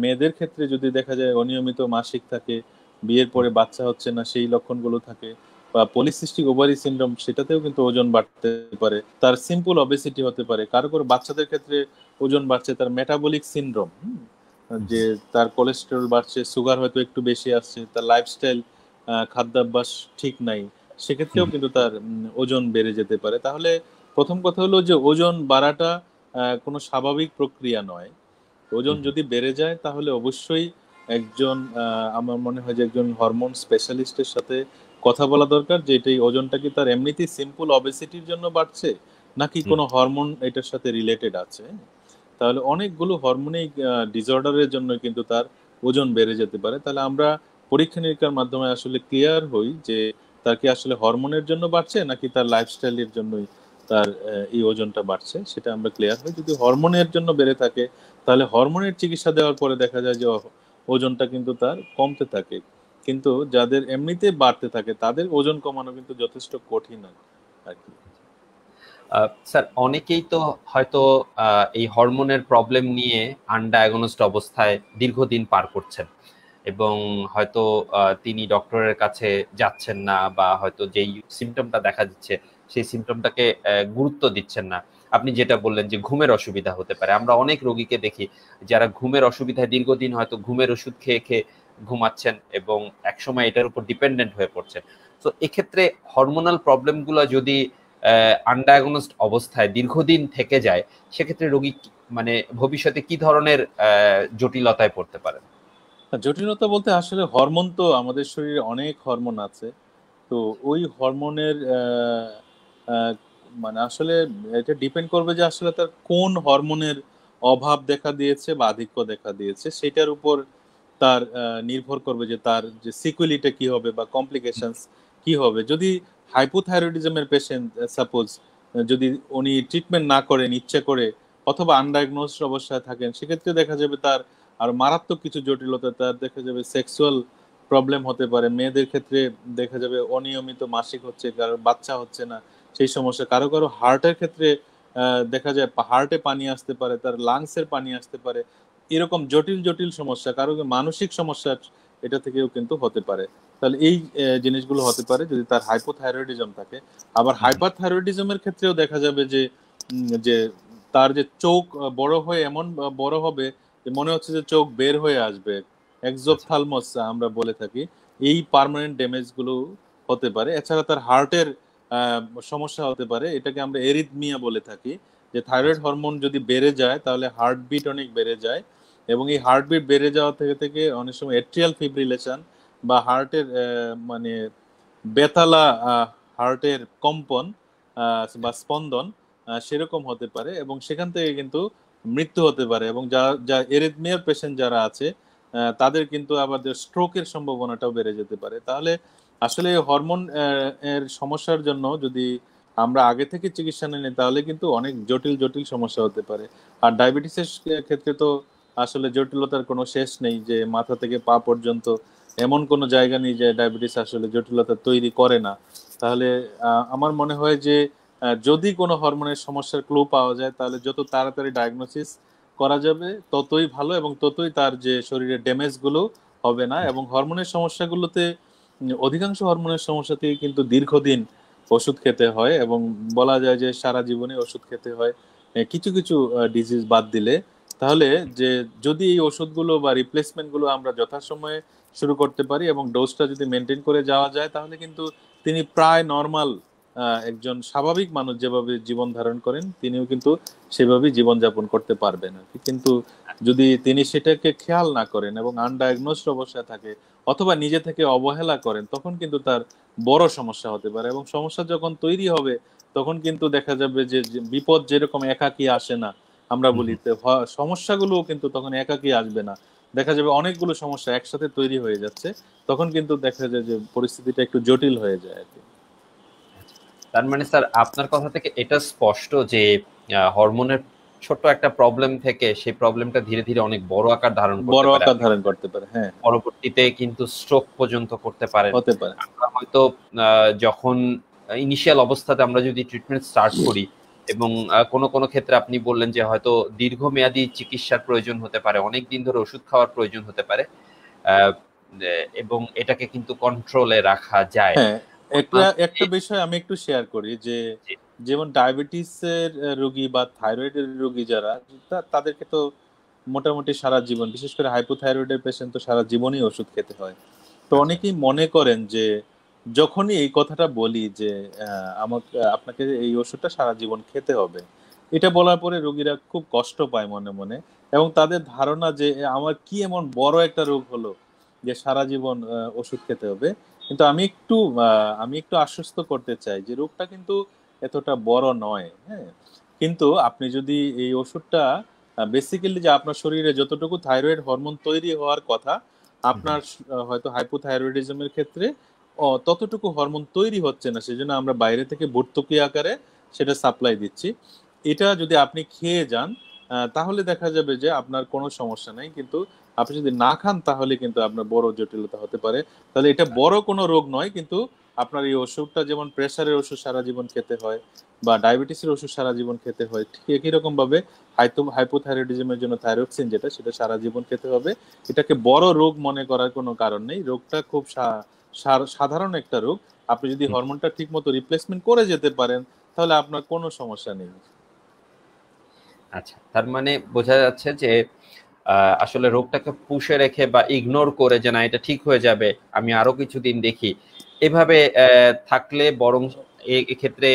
মেয়েদের ক্ষেত্রে যদি দেখা যায় অনিয়মিত মাসিক থাকে, বিয়ের পরে বাচ্চা হচ্ছে না সেই লক্ষণগুলো থাকে, বা পলিসিস্টিক ওভারি সিনড্রোম, সেটাতেও কিন্তু ওজন বাড়তে পারে। তার সিম্পল ওবেসিটি হতে পারে। কারো বাচ্চাদের ক্ষেত্রে ওজন বাড়ছে, তার মেটাবলিক সিনড্রোম, যে তার কোলেস্টেরল বাড়ছে, সুগার হয়তো একটু বেশি আসছে, তার লাইফস্টাইল খাদ্যাভ্যাস ঠিক নাই, সেক্ষেত্রেও কিন্তু তার ওজন বেড়ে যেতে পারে। তাহলে প্রথম কথা হলো যে ওজন বাড়াটা কোনো স্বাভাবিক প্রক্রিয়া নয়। ওজন যদি বেড়ে যায় তাহলে অবশ্যই একজন আমার মনে হয় যে একজন হরমোন স্পেশালিস্টের সাথে কথা বলা দরকার যে এটাই ওজনটা কি তার এমনিতেই সিম্পল অবেসিটির জন্য বাড়ছে নাকি কোনো হরমোন এটার সাথে রিলেটেড আছে। তাহলে অনেকগুলো হরমোনিক ডিসঅর্ডারের জন্য কিন্তু তার ওজন বেড়ে যেতে পারে। তাহলে আমরা পরীক্ষা নিরীক্ষার মাধ্যমে আসলে ক্লিয়ার হই যে তার কি আসলে হরমোনের জন্য বাড়ছে নাকি তার লাইফস্টাইলের জন্যই তার এই ওজনটা বাড়ছে, সেটা আমরা ক্লিয়ার হই। যদি হরমোনের জন্য বেড়ে থাকে তাহলে হরমোনের চিকিৎসা দেওয়ার পরে দেখা যায় যে ওজনটা কিন্তু তার কমতে থাকে। কিন্তু যাদের এমনিতে বাড়তে থাকে তাদের ওজন কমানো কিন্তু যথেষ্ট কঠিন আর কি। স্যার, অনেকেই তো হয়তো এই হরমোনের প্রবলেম নিয়ে আনডায়াগনোসড অবস্থায় দীর্ঘদিন পার করছেন, এবং হয়তো তিনি ডক্টরের কাছে যাচ্ছেন না, বা হয়তো যেই সিমটমটা দেখা দিচ্ছে সেই সিমটমটাকে গুরুত্ব দিচ্ছেন না। আপনি যেটা বললেন যে ঘুমের অসুবিধা হতে পারে, আমরা অনেক রোগীকে দেখি যারা ঘুমের অসুবিধায় দীর্ঘদিন হয়তো ঘুমের ওষুধ খেয়ে খেয়ে ঘুমাচ্ছেন এবং একসময় এটার উপর ডিপেন্ডেন্ট হয়ে পড়ছেন। তো এক্ষেত্রে হরমোনাল প্রবলেমগুলো যদি আনডায়াগনোসড অবস্থায় দীর্ঘদিন থেকে যায়, সেক্ষেত্রে রোগী মানে ভবিষ্যতে কি ধরনের জটিলতায় পড়তে পারেন? জটিলতা বলতে আসলে হরমোন তো আমাদের শরীরে অনেক হরমোন আছে। তো ওই হরমোনের মানে আসলে এটা ডিপেন্ড করবে যে আসলে তার কোন হরমোনের অভাব দেখা দিয়েছে বা আধিক্য দেখা দিয়েছে, সেটার উপর তার নির্ভর করবে যে তার যে সিকুয়েলিটা কি হবে বা কমপ্লিকেশনস কি হবে। যদি হাইপোথাইরয়েডিজমের পেশেন্ট সাপোজ, যদি উনি ট্রিটমেন্ট না করেন ইচ্ছে করে অথবা আনডায়াগনোজড অবস্থায় থাকেন, সেক্ষেত্রে দেখা যাবে তার আর মারাত্মক কিছু জটিলতা, তার দেখা যাবে সেক্সুয়াল প্রবলেম হতে পারে। মেয়েদের ক্ষেত্রে দেখা যাবে অনিয়মিত মাসিক হচ্ছে, কারো বাচ্চা হচ্ছে না, সেই সমস্যা। কারো কারো হার্টের ক্ষেত্রে দেখা যায় হার্টে পানি আসতে পারে, তার লাংসের পানি আসতে পারে, এরকম জটিল জটিল সমস্যা। কারো মানসিক সমস্যা এটা থেকেও কিন্তু হতে পারে। তাহলে এই জিনিসগুলো হতে পারে যদি তার হাইপোথাইরয়েডিজম থাকে। আবার হাইপারথাইরয়েডিজমের ক্ষেত্রেও দেখা যাবে যে তার যে চোখ বড় হয়ে এমন বড় হবে যে মনে হচ্ছে যে চোখ বের হয়ে আসবে, এক্সোপথ্যালমস আমরা বলে থাকি। এই পার্মানেন্ট ড্যামেজ গুলো হতে পারে। এছাড়া তার হার্টের সমস্যা হতে পারে, এটাকে আমরা এরিথমিয়া বলে থাকি। যে থাইরয়েড হরমোন যদি বেড়ে যায় তাহলে হার্টবিট অনেক বেড়ে যায়, এবং এই হার্টবিট বেড়ে যাওয়া থেকে থেকে অনেক সময় এট্রিয়াল ফিব্রিলেশন বা হার্টের মানে বেতালা হার্টের কম্পন বা স্পন্দন সেরকম হতে পারে, এবং সেখান থেকে কিন্তু মৃত্যু হতে পারে। এবং যা এরিথমিয়ার পেশেন্ট যারা আছে তাদের কিন্তু আবার স্ট্রোকের সম্ভাবনাটাও বেড়ে যেতে পারে। তাহলে আসলে হরমোন এর সমস্যার জন্য যদি আমরা আগে থেকে চিকিৎসা নিই তাহলে কিন্তু অনেক জটিল জটিল সমস্যা হতে পারে। আর ডায়াবেটিসের ক্ষেত্রে তো আসলে জটিলতার কোনো শেষ নেই, যে মাথা থেকে পা পর্যন্ত এমন কোনো জায়গা নেই যে ডায়াবেটিস আসলে জটিলতা তৈরি করে না। তাহলে আমার মনে হয় যে যদি কোনো হরমোনের সমস্যার ক্লু পাওয়া যায় তাহলে যত তাড়াতাড়ি ডায়াগনোসিস করা যাবে ততই ভালো, এবং ততই তার যে শরীরের ড্যামেজ গুলো হবে না। এবং হরমোনের সমস্যাগুলোতে অধিকাংশ হরমোনের সমস্যাতেই কিন্তু দীর্ঘদিন ওষুধ খেতে হয়, এবং বলা যায় যে সারা জীবনে ওষুধ খেতে হয় কিছু কিছু ডিজিজ বাদ দিলে। তাহলে যে যদি এই ওষুধগুলো বা রিপ্লেসমেন্ট গুলো আমরা যথাসময়ে শুরু করতে পারি এবং ডোজটা যদি মেনটেন করে যাওয়া যায় তাহলে কিন্তু তিনি প্রায় নর্মাল একজন স্বাভাবিক মানুষ যেভাবে জীবন ধারণ করেন তিনিও কিন্তু সেভাবেই জীবনযাপন করতে পারবেন আর কি। কিন্তু যদি তিনি সেটাকে খেয়াল না করেন এবং আনডায়াগনোজড অবস্থায় থাকে অথবা নিজে থেকে অবহেলা করেন তখন কিন্তু তার বড় সমস্যা হতে পারে। এবং সমস্যা যখন তৈরি হবে তখন কিন্তু দেখা যাবে যে বিপদ যেরকম একাকী আসে না, আমরা বলি সমস্যাগুলো কিন্তু তখন একাকী আসবে না, দেখা যাবে অনেকগুলো সমস্যা একসাথে তৈরি হয়ে যাচ্ছে, তখন কিন্তু দেখা যায় যে পরিস্থিতিটা একটু জটিল হয়ে যায় আর কি। তার মানে স্যার আপনার কথা থেকে এটা স্পষ্ট যে হরমোনের ছোট্ট একটা প্রবলেম থেকে সেই প্রবলেমটা ধীরে ধীরে অনেক বড় আকার ধারণ করতে বড় পারে, আকার ধারণ করতে পারে, হ্যাঁ, পরবর্তীতে কিন্তু স্ট্রোক পর্যন্ত করতে পারেন। হতে পারে। আমরা হয়তো যখন ইনিশিয়াল অবস্থাতে আমরা যদি ট্রিটমেন্ট স্টার্ট করি এবং কোনো কোনো ক্ষেত্রে আপনি বললেন যে হয়তো দীর্ঘমেয়াদী চিকিৎসার প্রয়োজন হতে পারে, অনেক দিন ধরে ওষুধ খাওয়ার প্রয়োজন হতে পারে, এবং এটাকে কিন্তু কন্ট্রোলে রাখা যায়। হ্যাঁ, একটা বিষয় আমি একটু শেয়ার করি যে যেমন ডায়াবেটিসের রোগী বা থাইরয়েডের রোগী যারা তাদেরকে তো মোটামুটি সারা জীবন, বিশেষ করে হাইপোথাইরয়েডের পেশেন্ট তো সারা জীবনই ওষুধ খেতে হয়। তো অনেকেই মনে করেন যে যখনই এই কথাটা বলি যে আপনাকে এই ওষুধটা সারা জীবন খেতে হবে, এটা বলার পরে রোগীরা খুব কষ্ট পায় মনে মনে, এবং তাদের ধারণা যে আমার কি এমন বড় একটা রোগ হলো যে সারা জীবন ওষুধ খেতে হবে। কিন্তু আমি একটু আশ্বস্ত করতে চাই যে রোগটা কিন্তু এতটা বড় নয়। হ্যাঁ, কিন্তু আপনি যদি এই ওষুধটা বেসিক্যালি যে আপনার শরীরে যতটুকু থাইরয়েড হরমোন তৈরি হওয়ার কথা আপনার হয়তো হাইপোথাইরয়েডিজমের ক্ষেত্রে ততটুকু হরমোন তৈরি হচ্ছে না, সেজন্য আমরা বাইরে থেকে ভর্তুকি আকারে সেটা সাপ্লাই দিচ্ছি। এটা যদি আপনি খেয়ে যান তাহলে দেখা যাবে যে আপনার কোনো সমস্যা নাই, কিন্তু আপনি যদি না খান তাহলে কিন্তু আপনার বড় জটিলতা হতে পারে। তাহলে এটা বড় কোনো রোগ নয়, কিন্তু আপনার এই ওষুধটা যেমন প্রেসারের ওষুধ সারা জীবন খেতে হয় বা ডায়াবেটিসের ওষুধ সারা জীবন খেতে হয়, ঠিক একই রকম ভাবে হাইপোথাইরয়েডিজমের জন্য থাইরক্সিন যেটা সেটা সারা জীবন খেতে হবে। এটাকে বড় রোগ মনে করার কোনো কারণ নেই, রোগটা খুব সাধারণ একটা রোগ। আপনি যদি হরমোনটা ঠিক মতো রিপ্লেসমেন্ট করে যেতে পারেন তাহলে আপনার কোনো সমস্যা নেই। আচ্ছা, তার মানে বোঝা যাচ্ছে যে আসলে রোগটাকে পুষে রেখে বা ইগনোর করে যে না এটা ঠিক হয়ে যাবে, আমি আরো কিছুদিন দেখি, এভাবে থাকলে বরং এক্ষেত্রে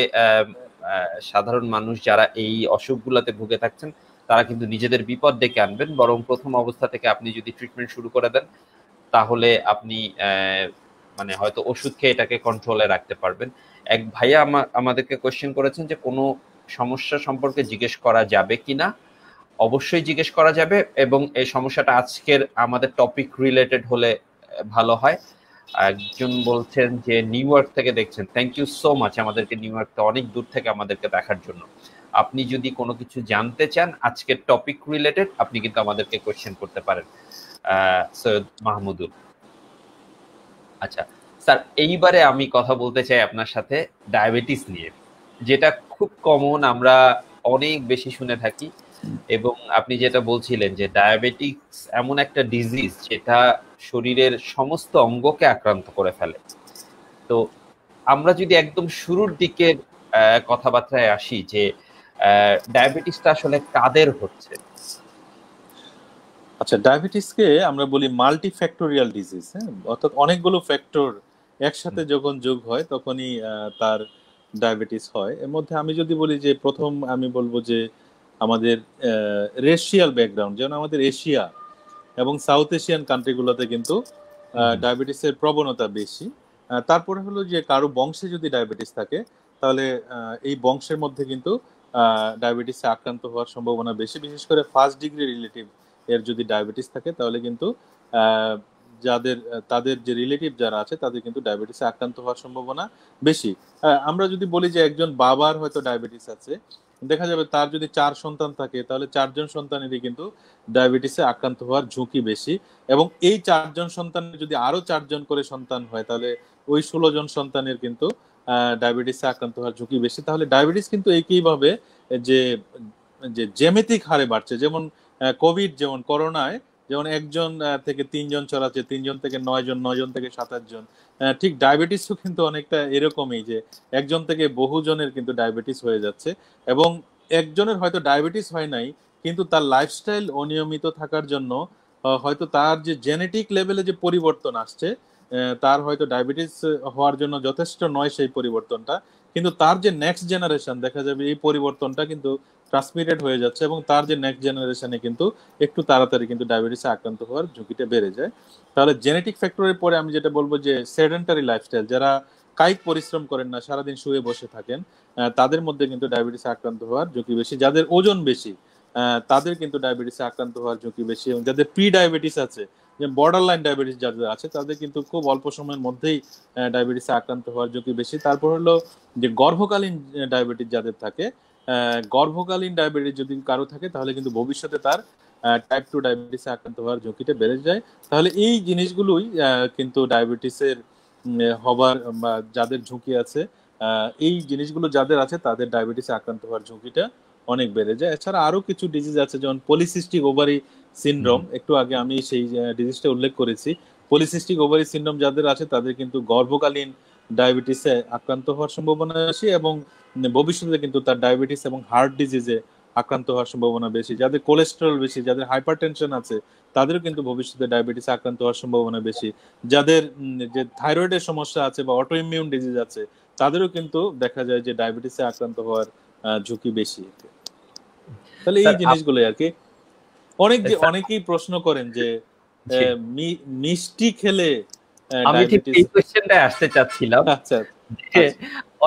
সাধারণ মানুষ যারা এই অসুখগুলোতে ভুগে থাকছেন তারা কিন্তু নিজেদের বিপদ ডেকে আনবেন। বরং প্রথম অবস্থা থেকে আপনি যদি ট্রিটমেন্ট শুরু করে দেন তাহলে আপনি মানে হয়তো ওষুধ খেয়ে এটাকে কন্ট্রোলে রাখতে পারবেন। এক ভাইয়া আমাদেরকে কোয়েশ্চেন করেছেন যে কোনো সমস্যা সম্পর্কে জিজ্ঞেস করা যাবে কিনা। অবশ্যই জিজ্ঞেস করা যাবে, এবং এই সমস্যাটা আজকের আমাদের টপিক রিলেটেড হলে ভালো হয়। একজন বলছেন যে নিউ ইয়র্ক থেকে দেখছেন, থ্যাংক ইউ সো মাচ আমাদেরকে নিউ ইয়র্ক থেকে অনেক দূর থেকে আমাদেরকে দেখার জন্য। আপনি যদি কোনো কিছু জানতে চান আজকের টপিক রিলেটেড, আপনি কিন্তু আমাদেরকে কোয়েশ্চেন করতে পারেন। সৈয়দ মাহমুদুল। আচ্ছা স্যার, এইবারে আমি কথা বলতে চাই আপনার সাথে ডায়াবেটিস নিয়ে, যেটা খুব কমন, আমরা অনেক বেশি শুনে থাকি। এবং আপনি যেটা বলছিলেন যে ডায়াবেটিস এমন একটা ডিজিজ যেটা শরীরের সমস্ত অঙ্গকে আক্রান্ত করে ফেলে। তো আমরা যদি একদম শুরুর দিকের কথাবার্তায় আসি যে ডায়াবেটিসটা আসলে কাদের হচ্ছে। আচ্ছা, ডায়াবেটিসকে আমরা বলি মাল্টিফ্যাক্টোরিয়াল ডিজিজ, হ্যাঁ, অর্থাৎ অনেকগুলো ফ্যাক্টর একসাথে যখন যোগ হয় তখনই তার ডায়াবেটিস হয়। এর মধ্যে আমি যদি বলি যে প্রথম আমি বলবো যে আমাদের রেশিয়াল ব্যাকগ্রাউন্ড, যেমন আমাদের এশিয়া এবং সাউথ এশিয়ান কান্ট্রিগুলোতে কিন্তু ডায়াবেটিসের প্রবণতা বেশি। তারপরে হলো যে কারো বংশে যদি ডায়াবেটিস থাকে তাহলে এই বংশের মধ্যে কিন্তু ডায়াবেটিসে আক্রান্ত হওয়ার সম্ভাবনা বেশি, বিশেষ করে ফার্স্ট ডিগ্রি রিলেটিভ এর যদি ডায়াবেটিস থাকে তাহলে কিন্তু তাদের যে রিলেটিভ যারা আছে তাদের কিন্তু ডায়াবেটিসে আক্রান্ত হওয়ার সম্ভাবনা বেশি। আমরা যদি বলি যে একজন বাবার হয়তো ডায়াবেটিস আছে, দেখা যাবে তার যদি 4 সন্তান থাকে তাহলে 4জন সন্তানেরই কিন্তু ডায়াবেটিসে আক্রান্ত হওয়ার ঝুঁকি বেশি। এবং এই 4জন সন্তানের যদি আরো 4জন করে সন্তান হয় তাহলে ওই 16জন সন্তানের কিন্তু ডায়াবেটিসে আক্রান্ত হওয়ার ঝুঁকি বেশি। তাহলে ডায়াবেটিস কিন্তু একইভাবে যে যে জ্যামিতিক হারে বাড়ছে, যেমন কোভিড, যেমন করোনায় যেমন 1জন থেকে 3জন ছড়াচ্ছে, 3জন থেকে 9জন, 9জন থেকে 27জন, ঠিক ডায়াবেটিসও কিন্তু অনেকটা এরকমই, যে 1জন থেকে বহুজনের কিন্তু ডায়াবেটিস হয়ে যাচ্ছে। এবং একজনের হয়তো ডায়াবেটিস হয় নাই, কিন্তু তার লাইফস্টাইল অনিয়মিত থাকার জন্য হয়তো তার যে জেনেটিক লেভেলে যে পরিবর্তন আসছে, তার হয়তো ডায়াবেটিস হওয়ার জন্য যথেষ্ট নয় সেই পরিবর্তনটা, কিন্তু তার যে নেক্সট জেনারেশন দেখা যাবে এই পরিবর্তনটা কিন্তু ট্রান্সমিটেড হয়ে যাচ্ছে এবং তার যে নেক্সট জেনারেশনে কিন্তু একটু তাড়াতাড়ি কিন্তু ডায়াবেটিসে আক্রান্ত হওয়ার ঝুঁকিটা বেড়ে যায়। তাহলে জেনেটিক ফ্যাক্টরের পরে আমি যেটা বলবো যে সেডেন্টারি লাইফস্টাইল, যারা কায়িক পরিশ্রম করেন না, সারাদিন শুয়ে বসে থাকেন, তাদের মধ্যে কিন্তু ডায়াবেটিসে আক্রান্ত হওয়ার ঝুঁকি বেশি। যাদের ওজন বেশি তাদের কিন্তু ডায়াবেটিসে আক্রান্ত হওয়ার ঝুঁকি বেশি, এবং যাদের প্রি ডায়াবেটিস আছে, যে বর্ডার লাইন ডায়াবেটিস যাদের আছে, তাদের কিন্তু খুব অল্প সময়ের মধ্যেই ডায়াবেটিসে আক্রান্ত হওয়ার ঝুঁকি বেশি। তারপর হলো যে গর্ভকালীন ডায়াবেটিস যাদের থাকে, গর্ভকালীন ডায়াবেটিস যদি কারো থাকে তাহলে কিন্তু ভবিষ্যতে তার টাইপ 2 ডায়াবেটিসে আক্রান্ত হওয়ার ঝুঁকিটা বেড়ে যায়। তাহলে এই জিনিসগুলোই কিন্তু ডায়াবেটিসের হবার বা যাদের ঝুঁকি আছে, এই জিনিসগুলো যাদের আছে তাদের ডায়াবেটিসে আক্রান্ত হওয়ার ঝুঁকিটা অনেক বেড়ে যায়। এছাড়া আরো কিছু ডিজিজ আছে, যেমন পলিসিস্টিক ওভারি সিনড্রোম, একটু আগে আমি সেই ডিজিজটা উল্লেখ করেছি। পলিসিস্টিক ওভারি সিনড্রোম যাদের আছে তাদের কিন্তু গর্ভকালীন ডায়াবেটিসে আক্রান্ত হওয়ার সম্ভাবনা বেশি, এবং ভবিষ্যতে কিন্তু তার ডায়াবেটিস এবং হার্ট ডিজিজে আক্রান্ত হওয়ার সম্ভাবনা বেশি। যাদের কোলেস্টেরল বেশি, যাদের হাইপারটেনশন আছে, তাদেরও কিন্তু ভবিষ্যতে ডায়াবেটিসে আক্রান্ত হওয়ার সম্ভাবনা বেশি। যাদের যে থাইরয়েডের সমস্যা আছে বা অটোইমিউন ডিজিজ আছে, তাদেরও কিন্তু দেখা যায় যে ডায়াবেটিসে আক্রান্ত হওয়ার ঝুঁকি বেশি। তাহলে এই জিনিসগুলো আর কি। অনেকেই প্রশ্ন করেন যে মিষ্টি খেলে আমি ঠিক এই কোশ্চেনটাই আসতে চাচ্ছিলাম। আচ্ছা,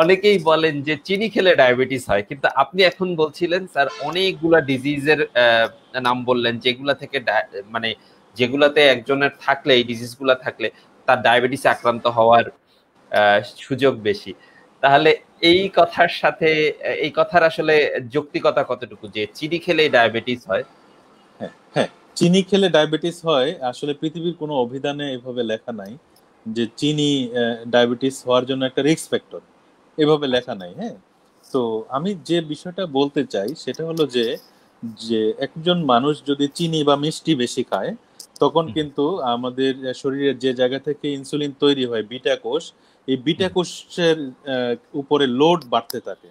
অনেকেই বলেন যে চিনি খেলে ডায়াবেটিস হয়, কিন্তু আপনি এখন বলছিলেন স্যার অনেকগুলা ডিজিজের নাম বললেন, যেগুলা থেকে মানে যেগুলাতে একজনের থাকলে, এই ডিজিজগুলা থাকলে তার ডায়াবেটিসে আক্রান্ত হওয়ার সুযোগ বেশি। তাহলে এই কথার সাথে এই কথার আসলে যৌক্তিকতা কতটুকু যে চিনি খেলে ডায়াবেটিস হয়? হ্যাঁ, চিনি খেলে ডায়াবেটিস হয়, আসলে পৃথিবীর কোনো অভিধানে এভাবে লেখা নাই যে চিনি ডায়াবেটিস হওয়ার জন্য একটা রিস্ক ফ্যাক্টর, এভাবে লেখা নাই। হ্যাঁ, তো আমি যে বিষয়টা বলতে চাই সেটা হলো যে যে একজন মানুষ যদি চিনি বা মিষ্টি বেশি খায়, তখন কিন্তু আমাদের শরীরের যে জায়গা থেকে ইনসুলিন তৈরি হয়, বিটা কোষ, এই বিটা কোষের উপরে লোড বাড়তে থাকে,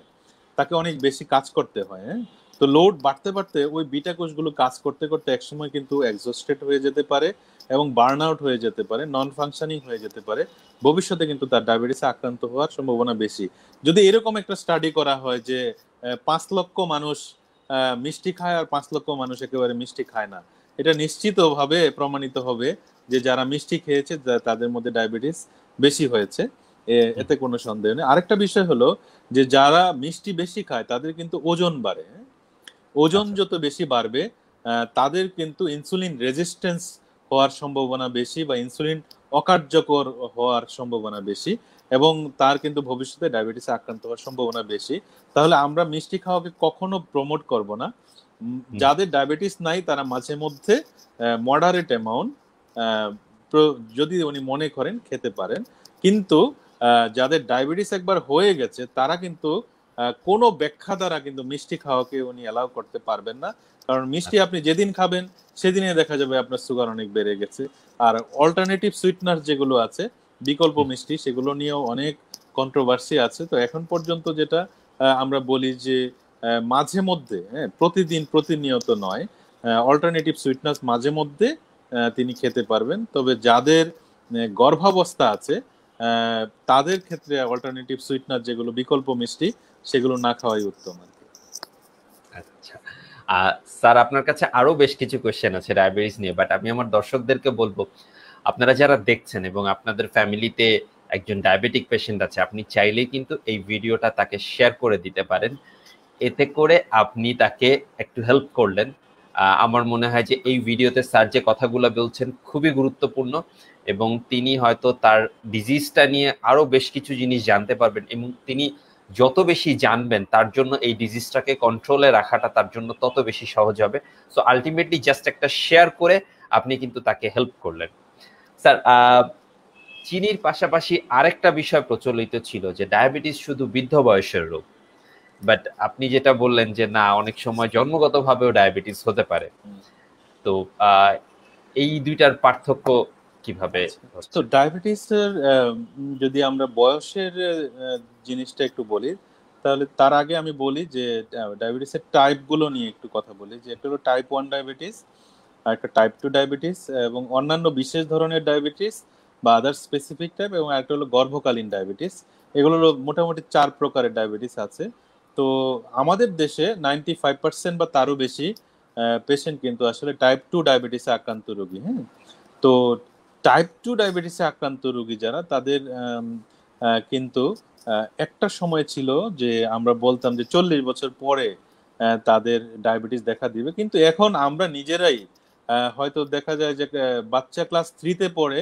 তাকে অনেক বেশি কাজ করতে হয়। হ্যাঁ, তো লোড বাড়তে বাড়তে ওই বিটা কোষগুলো কাজ করতে করতে একসময় কিন্তু এক্সস্টেড হয়ে যেতে পারে এবং বার্ন আউট হয়ে যেতে পারে, নন ফাংশনিং হয়ে যেতে পারে। ভবিষ্যতে কিন্তু তার ডায়াবেটিসে আক্রান্ত হওয়ার সম্ভাবনা বেশি। যদি এরকম একটা স্টাডি করা হয় যে 5 লক্ষ মানুষ মিষ্টি খায় আর 5 লক্ষ মানুষ একেবারে মিষ্টি খায় না, এটা নিশ্চিতভাবে প্রমাণিত হবে যে যারা মিষ্টি খেয়েছে তাদের মধ্যে ডায়াবেটিস বেশি হয়েছে, এতে কোনো সন্দেহ নেই। আরেকটা বিষয় হলো যে যারা মিষ্টি বেশি খায় তাদের কিন্তু ওজন বাড়ে। ওজন আচ্ছা। যত বেশি বাড়বে তাদের কিন্তু ইনসুলিন রেজিস্ট্যান্স হওয়ার সম্ভাবনা বেশি বা ইনসুলিন অকার্যকর হওয়ার সম্ভাবনা বেশি, এবং তার কিন্তু ভবিষ্যতে ডায়াবেটিসে আক্রান্ত হওয়ার সম্ভাবনা বেশি। তাহলে আমরা মিষ্টি খাওয়াকে কখনো প্রমোট করব না। যাদের ডায়াবেটিস নাই তারা মাঝে মধ্যে মডারেট অ্যামাউন্ট যদি উনি মনে করেন খেতে পারেন, কিন্তু যাদের ডায়াবেটিস একবার হয়ে গেছে তারা কিন্তু কোনো ব্যাখ্যা দ্বারা কিন্তু মিষ্টি খাওয়াকে উনি অ্যালাউ করতে পারবেন না। কারণ মিষ্টি আপনি যেদিন খাবেন সেদিনে দেখা যাবে আপনার সুগার অনেক বেড়ে গেছে। আর অল্টারনেটিভ সুইটনার যেগুলো আছে, বিকল্প মিষ্টি, সেগুলো নিয়েও অনেক কন্ট্রোভার্সি আছে। তো এখন পর্যন্ত যেটা আমরা বলি যে মাঝে মধ্যে, প্রতিদিন প্রতিনিয়ত নয়, অল্টারনেটিভ সুইটনার মাঝে মধ্যে তিনি খেতে পারবেন। তবে যাদের গর্ভাবস্থা আছে তাদের ক্ষেত্রে অল্টারনেটিভ সুইটনার যেগুলো বিকল্প মিষ্টি সেগুলো না খাওয়াই উত্তম আর কি। আচ্ছা স্যার, আপনার কাছে আরো বেশ কিছু কোশ্চেন আছে ডায়াবেটিস নিয়ে, বাট আমি আমার দর্শকদেরকে বলবো আপনারা যারা দেখছেন এবং আপনাদের ফ্যামিলিতে একজন ডায়াবেটিক পেশেন্ট আছে, আপনি চাইলেই কিন্তু এই ভিডিওটা তাকে শেয়ার করে দিতে পারেন। এতে করে আপনি তাকে একটু হেল্প করলেন। আমার মনে হয় যে এই ভিডিওতে স্যার যে কথাগুলো বলছেন খুবই গুরুত্বপূর্ণ, এবং তিনি হয়তো তার ডিজিজটা নিয়ে আরো বেশ কিছু জিনিস জানতে পারবেন, এবং তিনি যত বেশি জানবেন তার জন্য এই ডিজিজটাকে কন্ট্রোলে রাখাটা তার জন্য তত বেশি সহজ হবে। সো আলটিমেটলি জাস্ট একটা শেয়ার করে আপনি কিন্তু তাকে হেল্প করলেন। স্যার, চিনির পাশাপাশি আরেকটা বিষয় প্রচলিত ছিল যে ডায়াবেটিস শুধু বৃদ্ধ বয়সের রোগ, বাট আপনি যেটা বললেন যে না, অনেক সময় জন্মগতভাবেও ডায়াবেটিস হতে পারে। তো এই দুইটার পার্থক্য কিভাবে তো হচ্ছে? ডায়াবেটিসের যদি আমরা বয়সের জিনিসটা একটু বলি, তাহলে তার আগে আমি বলি যে ডায়াবেটিসের টাইপগুলো নিয়ে একটু কথা বলি। যে একটা হলো টাইপ 1 ডায়াবেটিস, আর একটা টাইপ 2 ডায়াবেটিস, এবং অন্যান্য বিশেষ ধরনের ডায়াবেটিস বা আদার স্পেসিফিক টাইপ, এবং একটা হলো গর্ভকালীন ডায়াবেটিস। এগুলো হলো মোটামুটি 4 প্রকারের ডায়াবেটিস আছে। তো আমাদের দেশে 95% বা তারও বেশি পেশেন্ট কিন্তু আসলে টাইপ 2 ডায়াবেটিসে আক্রান্ত রোগী। হ্যাঁ, তো টাইপ 2 ডায়াবেটিসে আক্রান্ত রোগী যারা, তাদের কিন্তু একটা সময় ছিল যে আমরা বলতাম যে 40 বছর পরে তাদের ডায়াবেটিস দেখা দিবে, কিন্তু এখন আমরা নিজেরাই হয়তো দেখা যায় যে বাচ্চা ক্লাস 3-তে পড়ে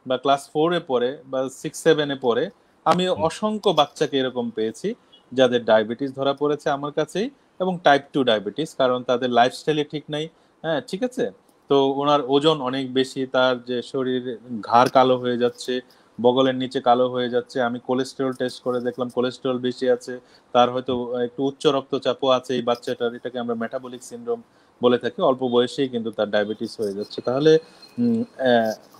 বা ক্লাস 4-এ পড়ে বা 6-7-এ পড়ে, আমি অসংখ্য বাচ্চাকে এরকম পেয়েছি যাদের ডায়াবেটিস ধরা পড়েছে আমার কাছেই, এবং টাইপ 2 ডায়াবেটিস, কারণ তাদের লাইফস্টাইলে ঠিক নাই। হ্যাঁ, ঠিক আছে। তো ওনার ওজন অনেক বেশি, তার যে শরীর ঘাড় কালো হয়ে যাচ্ছে, বগলের নিচে কালো হয়ে যাচ্ছে। আমি কোলেস্টেরল টেস্ট করে দেখলাম কোলেস্টেরল বেশি আছে, তার হয়তো একটু উচ্চ রক্তচাপও আছে এই বাচ্চাটার, এটাকে আমরা মেটাবলিক সিনড্রোম বলে থাকি। অল্প বয়সেই কিন্তু তার ডায়াবেটিস হয়ে যাচ্ছে। তাহলে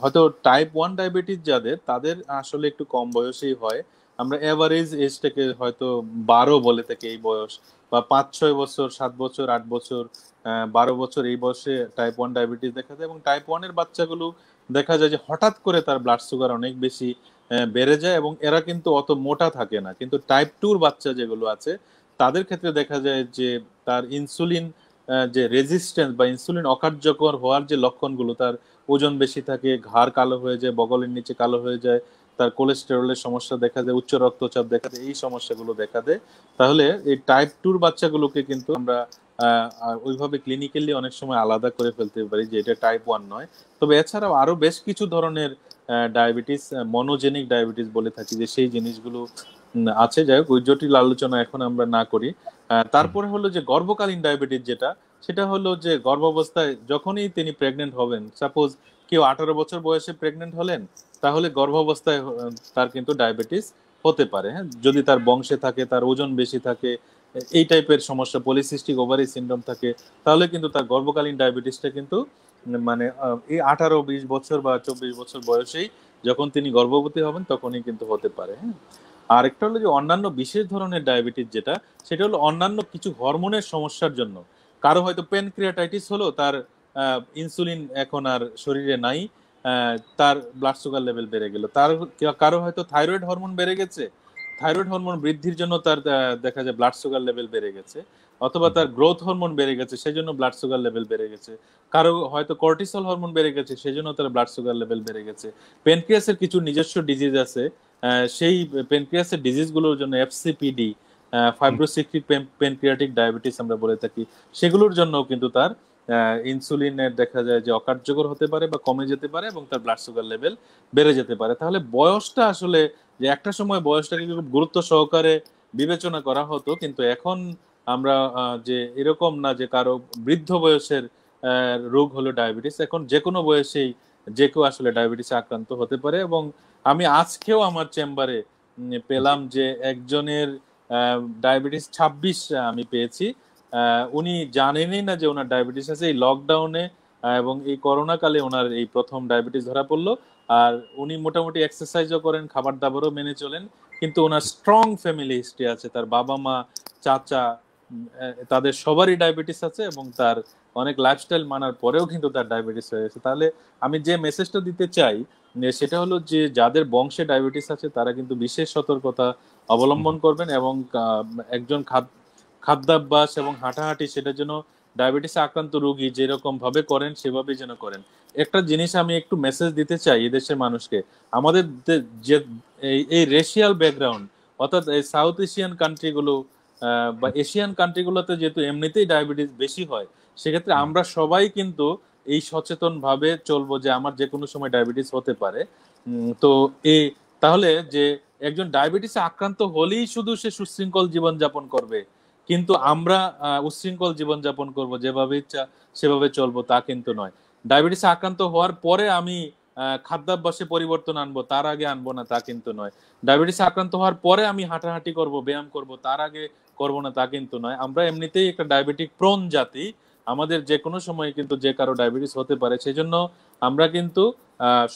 হয়তো টাইপ 1 ডায়াবেটিস যাদের, তাদের আসলে একটু কম বয়সেই হয়। আমরা এভারেজ এজটাকে হয়তো 12 বলে থাকি, এই বয়স, বা 5-6 বছর, 7 বছর, 8 বছর, 12 বছর, এই বয়সে টাইপ 1 ডায়াবেটিস দেখা যায়। এবং টাইপ 1 এর বাচ্চাগুলো দেখা যায় যে হঠাৎ করে তার ব্লাড সুগার অনেক বেশি বেড়ে যায়, এবং এরা কিন্তু অত মোটা থাকে না। কিন্তু টাইপ 2 বাচ্চা যেগুলো আছে তাদের ক্ষেত্রে দেখা যায় যে তার ইনসুলিন যে রেজিস্ট্যান্স বা ইনসুলিন অকার্যকর হওয়ার যে লক্ষণগুলো, তার ওজন বেশি থাকে, ঘাড় কালো হয়ে যায়, বগলের নিচে কালো হয়ে যায়, তার কোলেস্টেরলের সমস্যা দেখা যায়, উচ্চ রক্তচাপ দেখা যায়, এই সমস্যাগুলো দেখা দেয়। তাহলে এই টাইপ 2 বাচ্চাগুলোকে কিন্তু আমরা ওইভাবে ক্লিনিক্যালি অনেক সময় আলাদা করে ফেলতে পারি যে এটা টাইপ 1 নয়। তবে এছাড়াও আরো বেশ কিছু ধরনের ডায়াবেটিস, মনোজেনিক ডায়াবেটিস বলে থাকি, যে সেই জিনিসগুলো আছে। যাই হোক, ওই জটিল আলোচনা এখন আমরা না করি। তারপরে হলো যে গর্ভকালীন ডায়াবেটিস যেটা, সেটা হলো যে গর্ভাবস্থায় যখনই তিনি প্রেগনেন্ট হবেন, সাপোজ কেউ 18 বছর বয়সে প্রেগনেন্ট হলেন, তাহলে গর্ভাবস্থায় তার কিন্তু ডায়াবেটিস হতে পারে। হ্যাঁ, যদি তার বংশে থাকে, তার ওজন বেশি থাকে, এই টাইপের সমস্যা, পলিসিস্টিক ওভারি সিনড্রোম থাকে, তাহলে কিন্তু তার গর্ভকালীন ডায়াবেটিসটা কিন্তু মানে এই 18-20 বছর বা 24 বছর বয়সেই যখন তিনি গর্ভবতী হবেন তখনই কিন্তু হতে পারে। হ্যাঁ, আর একটা হলো যে অন্যান্য বিশেষ ধরনের ডায়াবেটিস যেটা, সেটা হলো অন্যান্য কিছু হরমোনের সমস্যার জন্য। কারো হয়তো প্যানক্রিয়াটাইটিস হলো, তার ইনসুলিন এখন আর শরীরে নাই, তার ব্লাড সুগার লেভেল বেড়ে গেল। তার কারো হয়তো থাইরয়েড হরমোন বেড়ে গেছে, থাইরয়েড হরমোন বৃদ্ধির জন্য তার দেখা যায় ব্লাড সুগার লেভেল বেড়ে গেছে। অথবা তার গ্রোথ হরমোন বেড়ে গেছে সেজন্য ব্লাড সুগার লেভেল বেড়ে গেছে, কারো হয়তো কর্টিসল হরমোন বেড়ে গেছে সেজন্য তার ব্লাড সুগার লেভেল বেড়ে গেছে। প্যানক্রিয়াসের কিছু নিজস্ব ডিজিজ আছে, সেই প্যানক্রিয়াসের ডিজিজগুলোর জন্য এফসিপিডি, ফাইব্রোসিস্টিক প্যানক্রিয়াটিক ডায়াবেটিস আমরা বলে থাকি, সেগুলোর জন্য কিন্তু তার ইনসুলিনের দেখা যায় যে অকার্যকর হতে পারে বা কমে যেতে পারে এবং তার ব্লাড সুগার লেভেল বেড়ে যেতে পারে। তাহলে বয়সটা আসলে, যে একটা সময় বয়সটাকে খুব গুরুত্ব সহকারে বিবেচনা করা হতো, কিন্তু এখন আমরা যে এরকম না যে কারো বৃদ্ধ বয়সের রোগ হলো ডায়াবেটিস, এখন যে কোনো বয়সেই যে কেউ আসলে ডায়াবেটিসে আক্রান্ত হতে পারে। এবং আমি আজকেও আমার চেম্বারে পেলাম যে একজনের ডায়াবেটিস 26 আমি পেয়েছি। উনি জানেনই না যে ওনার ডায়াবেটিস আছে। এই লকডাউনে এবং এই করোনা কালে ওনার এই প্রথম ডায়াবেটিস ধরা পড়লো। আর উনি মোটামুটি এক্সারসাইজও করেন, খাবার দাবারও মেনে চলেন, কিন্তু ওনার স্ট্রং ফ্যামিলি হিস্ট্রি আছে। তার বাবা মা, চাচা, তাদের সবারই ডায়াবেটিস আছে এবং তার অনেক লাইফস্টাইল মানার পরেও কিন্তু তার ডায়াবেটিস হয়ে গেছে। তাহলে আমি যে মেসেজটা দিতে চাই সেটা হলো যে যাদের বংশে ডায়াবেটিস আছে তারা কিন্তু বিশেষ সতর্কতা অবলম্বন করবেন এবং একজন খাদ্যাভ্যাস এবং হাঁটাহাঁটি সেটা যেন ডায়াবেটিসে আক্রান্ত রোগী যেরকম ভাবে করেন সেভাবেই যেন করেন। একটা জিনিস আমি একটু মেসেজ দিতে চাই এদেশের মানুষকে, আমাদের যে এই রেশিয়াল ব্যাকগ্রাউন্ড, অর্থাৎ এই সাউথ এশিয়ান কান্ট্রিগুলো বা এশিয়ান কান্ট্রিগুলোতে যেহেতু এমনিতেই ডায়াবেটিস বেশি হয়, সেক্ষেত্রে আমরা সবাই কিন্তু এই সচেতন ভাবে চলবো যে আমার যে কোনো সময় ডায়াবেটিস হতে পারে। তো এই তাহলে যে একজন ডায়াবেটিসে আক্রান্ত হলেই শুধু সে সুশৃঙ্খল জীবনযাপন করবে, কিন্তু আমরা উচ্ছৃঙ্খল জীবনযাপন করব, যেভাবে ইচ্ছা সেভাবে চলবো, তা কিন্তু নয়। ডায়াবেটিসে আক্রান্ত হওয়ার পরে আমি খাদ্যাভ্যাসে পরিবর্তন আনবো, তার আগে আনবো না, তা কিন্তু নয়। ডায়াবেটিসে আক্রান্ত হওয়ার পরে আমি হাঁটাহাঁটি করব, ব্যায়াম করব, তার আগে করবো না, তা কিন্তু নয়। আমরা এমনিতেই একটা ডায়াবেটিক প্রোন জাতি, আমাদের যে কোনো সময় কিন্তু যে কারো ডায়াবেটিস হতে পারে। সেজন্য আমরা কিন্তু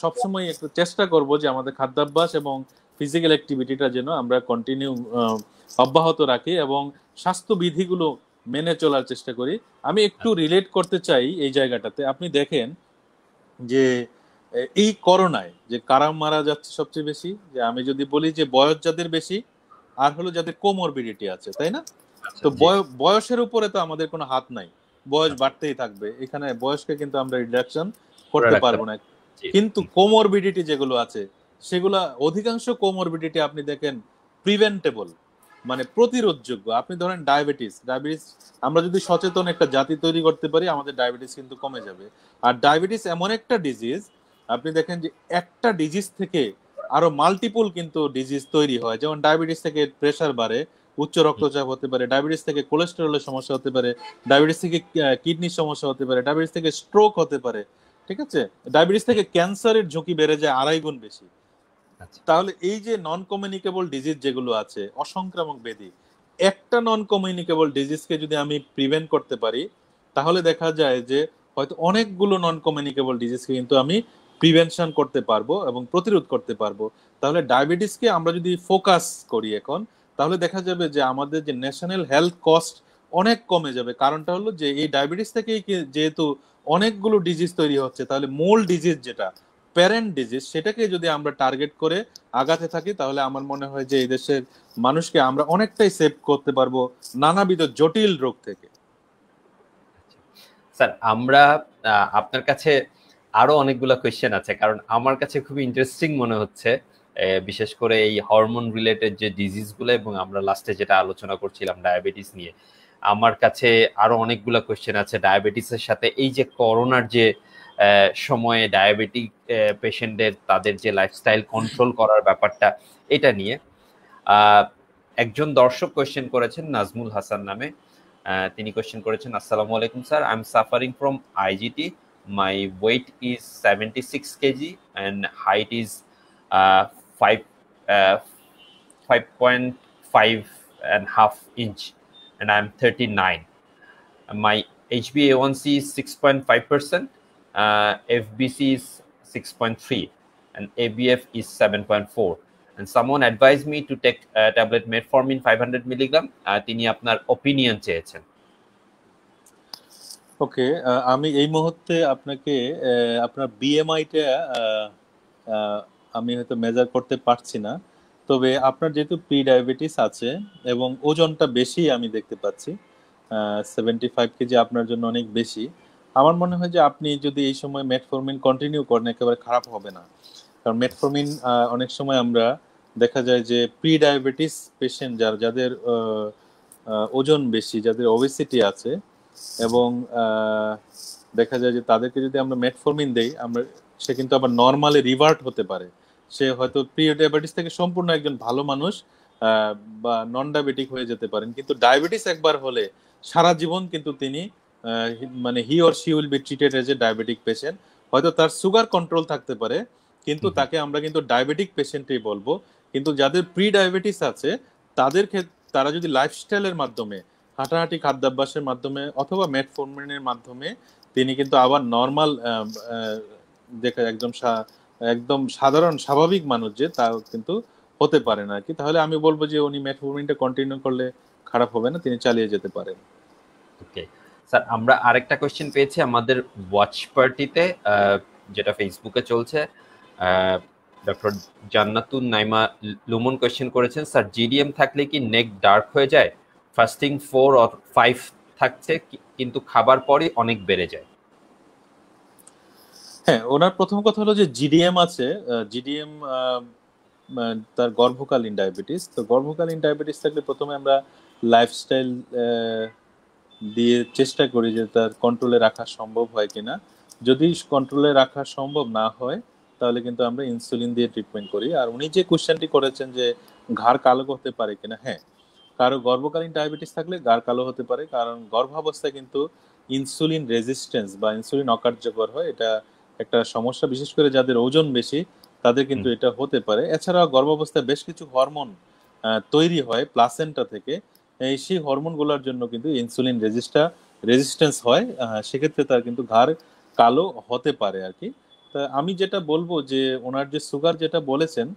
সবসময় একটু চেষ্টা করব যে আমাদের খাদ্যাভ্যাস এবং ফিজিক্যাল অ্যাক্টিভিটিটা যেন আমরা কন্টিনিউ অব্যাহত রাখি এবং স্বাস্থ্যবিধিগুলো মেনে চলার চেষ্টা করি। আমি একটু রিলেট করতে চাই এই জায়গাটাতে। আপনি দেখেন যে এই করোনায় যে কারা মারা যাচ্ছে সবচেয়ে বেশি, যে আমি যদি বলি যে বয়স যাদের বেশি আর হলো যাদের কোমরবিডিটি আছে, তাই না? তো বয়সের উপরে তো আমাদের কোনো হাত নাই, বয়স বাড়তেই থাকবে, এখানে বয়সকে কিন্তু আমরা রিডাকশন করতে পারবো না। কিন্তু কোমরবিডিটি যেগুলো আছে সেগুলা, অধিকাংশ কোমরবিডিটি আপনি দেখেন প্রিভেন্টেবল, মানে প্রতিরোধযোগ্য। আপনি ধরেন ডায়াবেটিস আমরা যদি সচেতন একটা জাতি তৈরি করতে পারি, আমাদের ডায়াবেটিস কিন্তু কমে যাবে। আর ডায়াবেটিস এমন একটা ডিজিজ, আপনি দেখেন যে একটা ডিজিজ থেকে আরো মাল্টিপল কিন্তু ডিজিজ তৈরি হয়। যেমন ডায়াবেটিস থেকে প্রেসার বাড়ে, উচ্চ রক্তচাপ হতে পারে, ডায়াবেটিস থেকে কোলেস্টেরলের সমস্যা হতে পারে, ডায়াবেটিস থেকে কিডনির সমস্যা হতে পারে, ডায়াবেটিস থেকে স্ট্রোক হতে পারে, ঠিক আছে? ডায়াবেটিস থেকে ক্যান্সারের ঝুঁকি বেড়ে যায় 2.5 গুণ বেশি। তাহলে এই যে নন কমিউনিকেবল ডিজিজ যেগুলো আছে, অসংক্রামক ব্যাধি, একটা নন কমিউনিকেবল ডিজিজকে যদি আমি প্রিভেন্ট করতে পারি, তাহলে দেখা যায় যে হয়তো অনেকগুলো নন কমিউনিকেবল ডিজিজকে কিন্তু আমি প্রিভেনশন করতে পারবো এবং প্রতিরোধ করতে পারবো। তাহলে ডায়াবেটিসকে আমরা যদি ফোকাস করি এখন, তাহলে দেখা যাবে যে আমাদের যে ন্যাশনাল হেলথ কস্ট অনেক কমে যাবে। কারণটা হলো যে এই ডায়াবেটিস থেকেই যেহেতু অনেকগুলো ডিজিজ তৈরি হচ্ছে, তাহলে মূল ডিজিজ যেটা প্যারেন্ট ডিজিজ, সেটাকে যদি আমরা টার্গেট করে আগাতে থাকি, তাহলে আমার মনে হয় যে এই দেশের মানুষকে আমরা অনেকটাই সেভ করতে পারবো নানাবিধ জটিল রোগ থেকে। স্যার, আমরা আপনার কাছে আরো অনেকগুলো কোয়েশ্চেন আছে, কারণ আমার কাছে খুবই ইন্টারেস্টিং মনে হচ্ছে, বিশেষ করে এই হরমোন রিলেটেড যে ডিজিজগুলো এবং আমরা লাস্টে যেটা আলোচনা করছিলাম ডায়াবেটিস নিয়ে। আমার কাছে আরো অনেকগুলো কোয়েশ্চেন আছে ডায়াবেটিসের সাথে, এই যে করোনার যে সময়ে ডায়াবেটিক পেশেন্টদের তাদের যে লাইফস্টাইল কন্ট্রোল করার ব্যাপারটা, এটা নিয়ে একজন দর্শক কোয়েশ্চেন করেছেন নাজমুল হাসান নামে। তিনি কোয়েশ্চেন করেছেন, আসসালামু আলাইকুম sir, I am suffering from IGT, my weight is 76 KG and height is 5.5 and half inch and I am 39. My HbA1c is 6.5%, FBC is 6.3 and ABF is 7.4. And someone advised me to take tablet metformin 500 milligram. তিনি আপনার opinion চেয়েছেন। ওকে, আমি এই মুহূর্তে আপনাকে আপনার বিএমআইটা আমি হয়তো মেজার করতে পারছি না, তবে আপনার যেহেতু প্রি ডায়াবেটিস আছে এবং ওজনটা বেশি আমি দেখতে পাচ্ছি, 75 কেজি আপনার জন্য অনেক বেশি। আমার মনে হয় যে আপনি যদি এই সময় মেটফরমিন কন্টিনিউ করেন একেবারে খারাপ হবে না, কারণ মেটফরমিন অনেক সময় আমরা দেখা যায় যে প্রি ডায়াবেটিস পেশেন্ট যাদের ওজন বেশি, যাদের ওবেসিটি আছে, এবং দেখা যায় যে তাদেরকে যদি আমরা মেটফরমিন দেই আমরা, সে কিন্তু আবার নর্মালি রিভার্ট হতে পারে। সে হয়তো প্রি ডায়াবেটিস থেকে সম্পূর্ণ একজন ভালো মানুষ বা নন ডায়াবেটিক হয়ে যেতে পারেন, কিন্তু ডায়াবেটিস একবার হলে সারা জীবন কিন্তু তিনি মানে he or she will be treated as a diabetic patient. হয়তো তার সুগার কন্ট্রোল থাকতে পারে, কিন্তু তাকে আমরা কিন্তু ডায়াবেটিক পেশেন্টই বলবো। কিন্তু যাদের প্রি ডায়াবেটিস আছে তাদের ক্ষেত্রে তারা যদি লাইফস্টাইলের মাধ্যমে, হাঁটাহাঁটি, খাদ্যাভ্যাসের মাধ্যমে অথবা মেটফরমিনের মাধ্যমে তিনি কিন্তু আবার নর্মাল দেখা একদম সাধারণ স্বাভাবিক মানুষ যে তা কিন্তু হতে পারে না আর কি। তাহলে আমি বলবো যে উনি মেটফরমিনটা কন্টিনিউ করলে খারাপ হবে না, তিনি চালিয়ে যেতে পারেন। ওকে স্যার, আমরা আরেকটা কোশ্চেন পেয়েছি আমাদের ওয়াচ পার্টিতে, যেটা ফেসবুকে চলছে। ডক্টর জান্নাতুন নাইমা লুমন কোশ্চেন করেছেন, স্যার জিডিএম থাকলে কি নেক ডার্ক হয়ে যায়? ফাস্টিং 4 অর 5 থাকছে কিন্তু খাবার পরই অনেক বেড়ে যায়। হ্যাঁ, ওনার প্রথম কথা হলো যে জিডিএম আছে। জিডিএম তার গর্ভকালীন ডায়াবেটিস। তো গর্ভকালীন ডায়াবেটিস থাকলে প্রথমে আমরা লাইফস্টাইল দিয়ে চেষ্টা করি যে তার কন্ট্রোলে রাখা সম্ভব হয় কিনা। যদি কন্ট্রোলে রাখা সম্ভব না হয় তাহলে কিন্তু আমরা ইনসুলিন দিয়ে ট্রিটমেন্ট করি। আর উনি যে কোশ্চেনটি করেছেন যে ঘাড় কালো হতে পারে কিনা, হ্যাঁ, কারো গর্ভকালীন ডায়াবেটিস থাকলে ঘাড় কালো হতে পারে, কারণ গর্ভাবস্থায় কিন্তু ইনসুলিন রেজিস্ট্যান্স বা ইনসুলিন অকার্যকর হয়। এটা একটা সমস্যা, বিশেষ করে যাদের ওজন বেশি তাদের কিন্তু এটা হতে পারে। এছাড়াও গর্ভাবস্থায় বেশ কিছু হরমোন তৈরি হয় প্লাসেন্টা থেকে, সেই হরমোনগুলোর জন্য কিন্তু ইনসুলিন রেজিস্ট্যান্স হয়। সেক্ষেত্রে তার কিন্তু ঘাড় কালো হতে পারে আর কি। তা আমি যেটা বলবো যে ওনার যে সুগার যেটা বলেছেন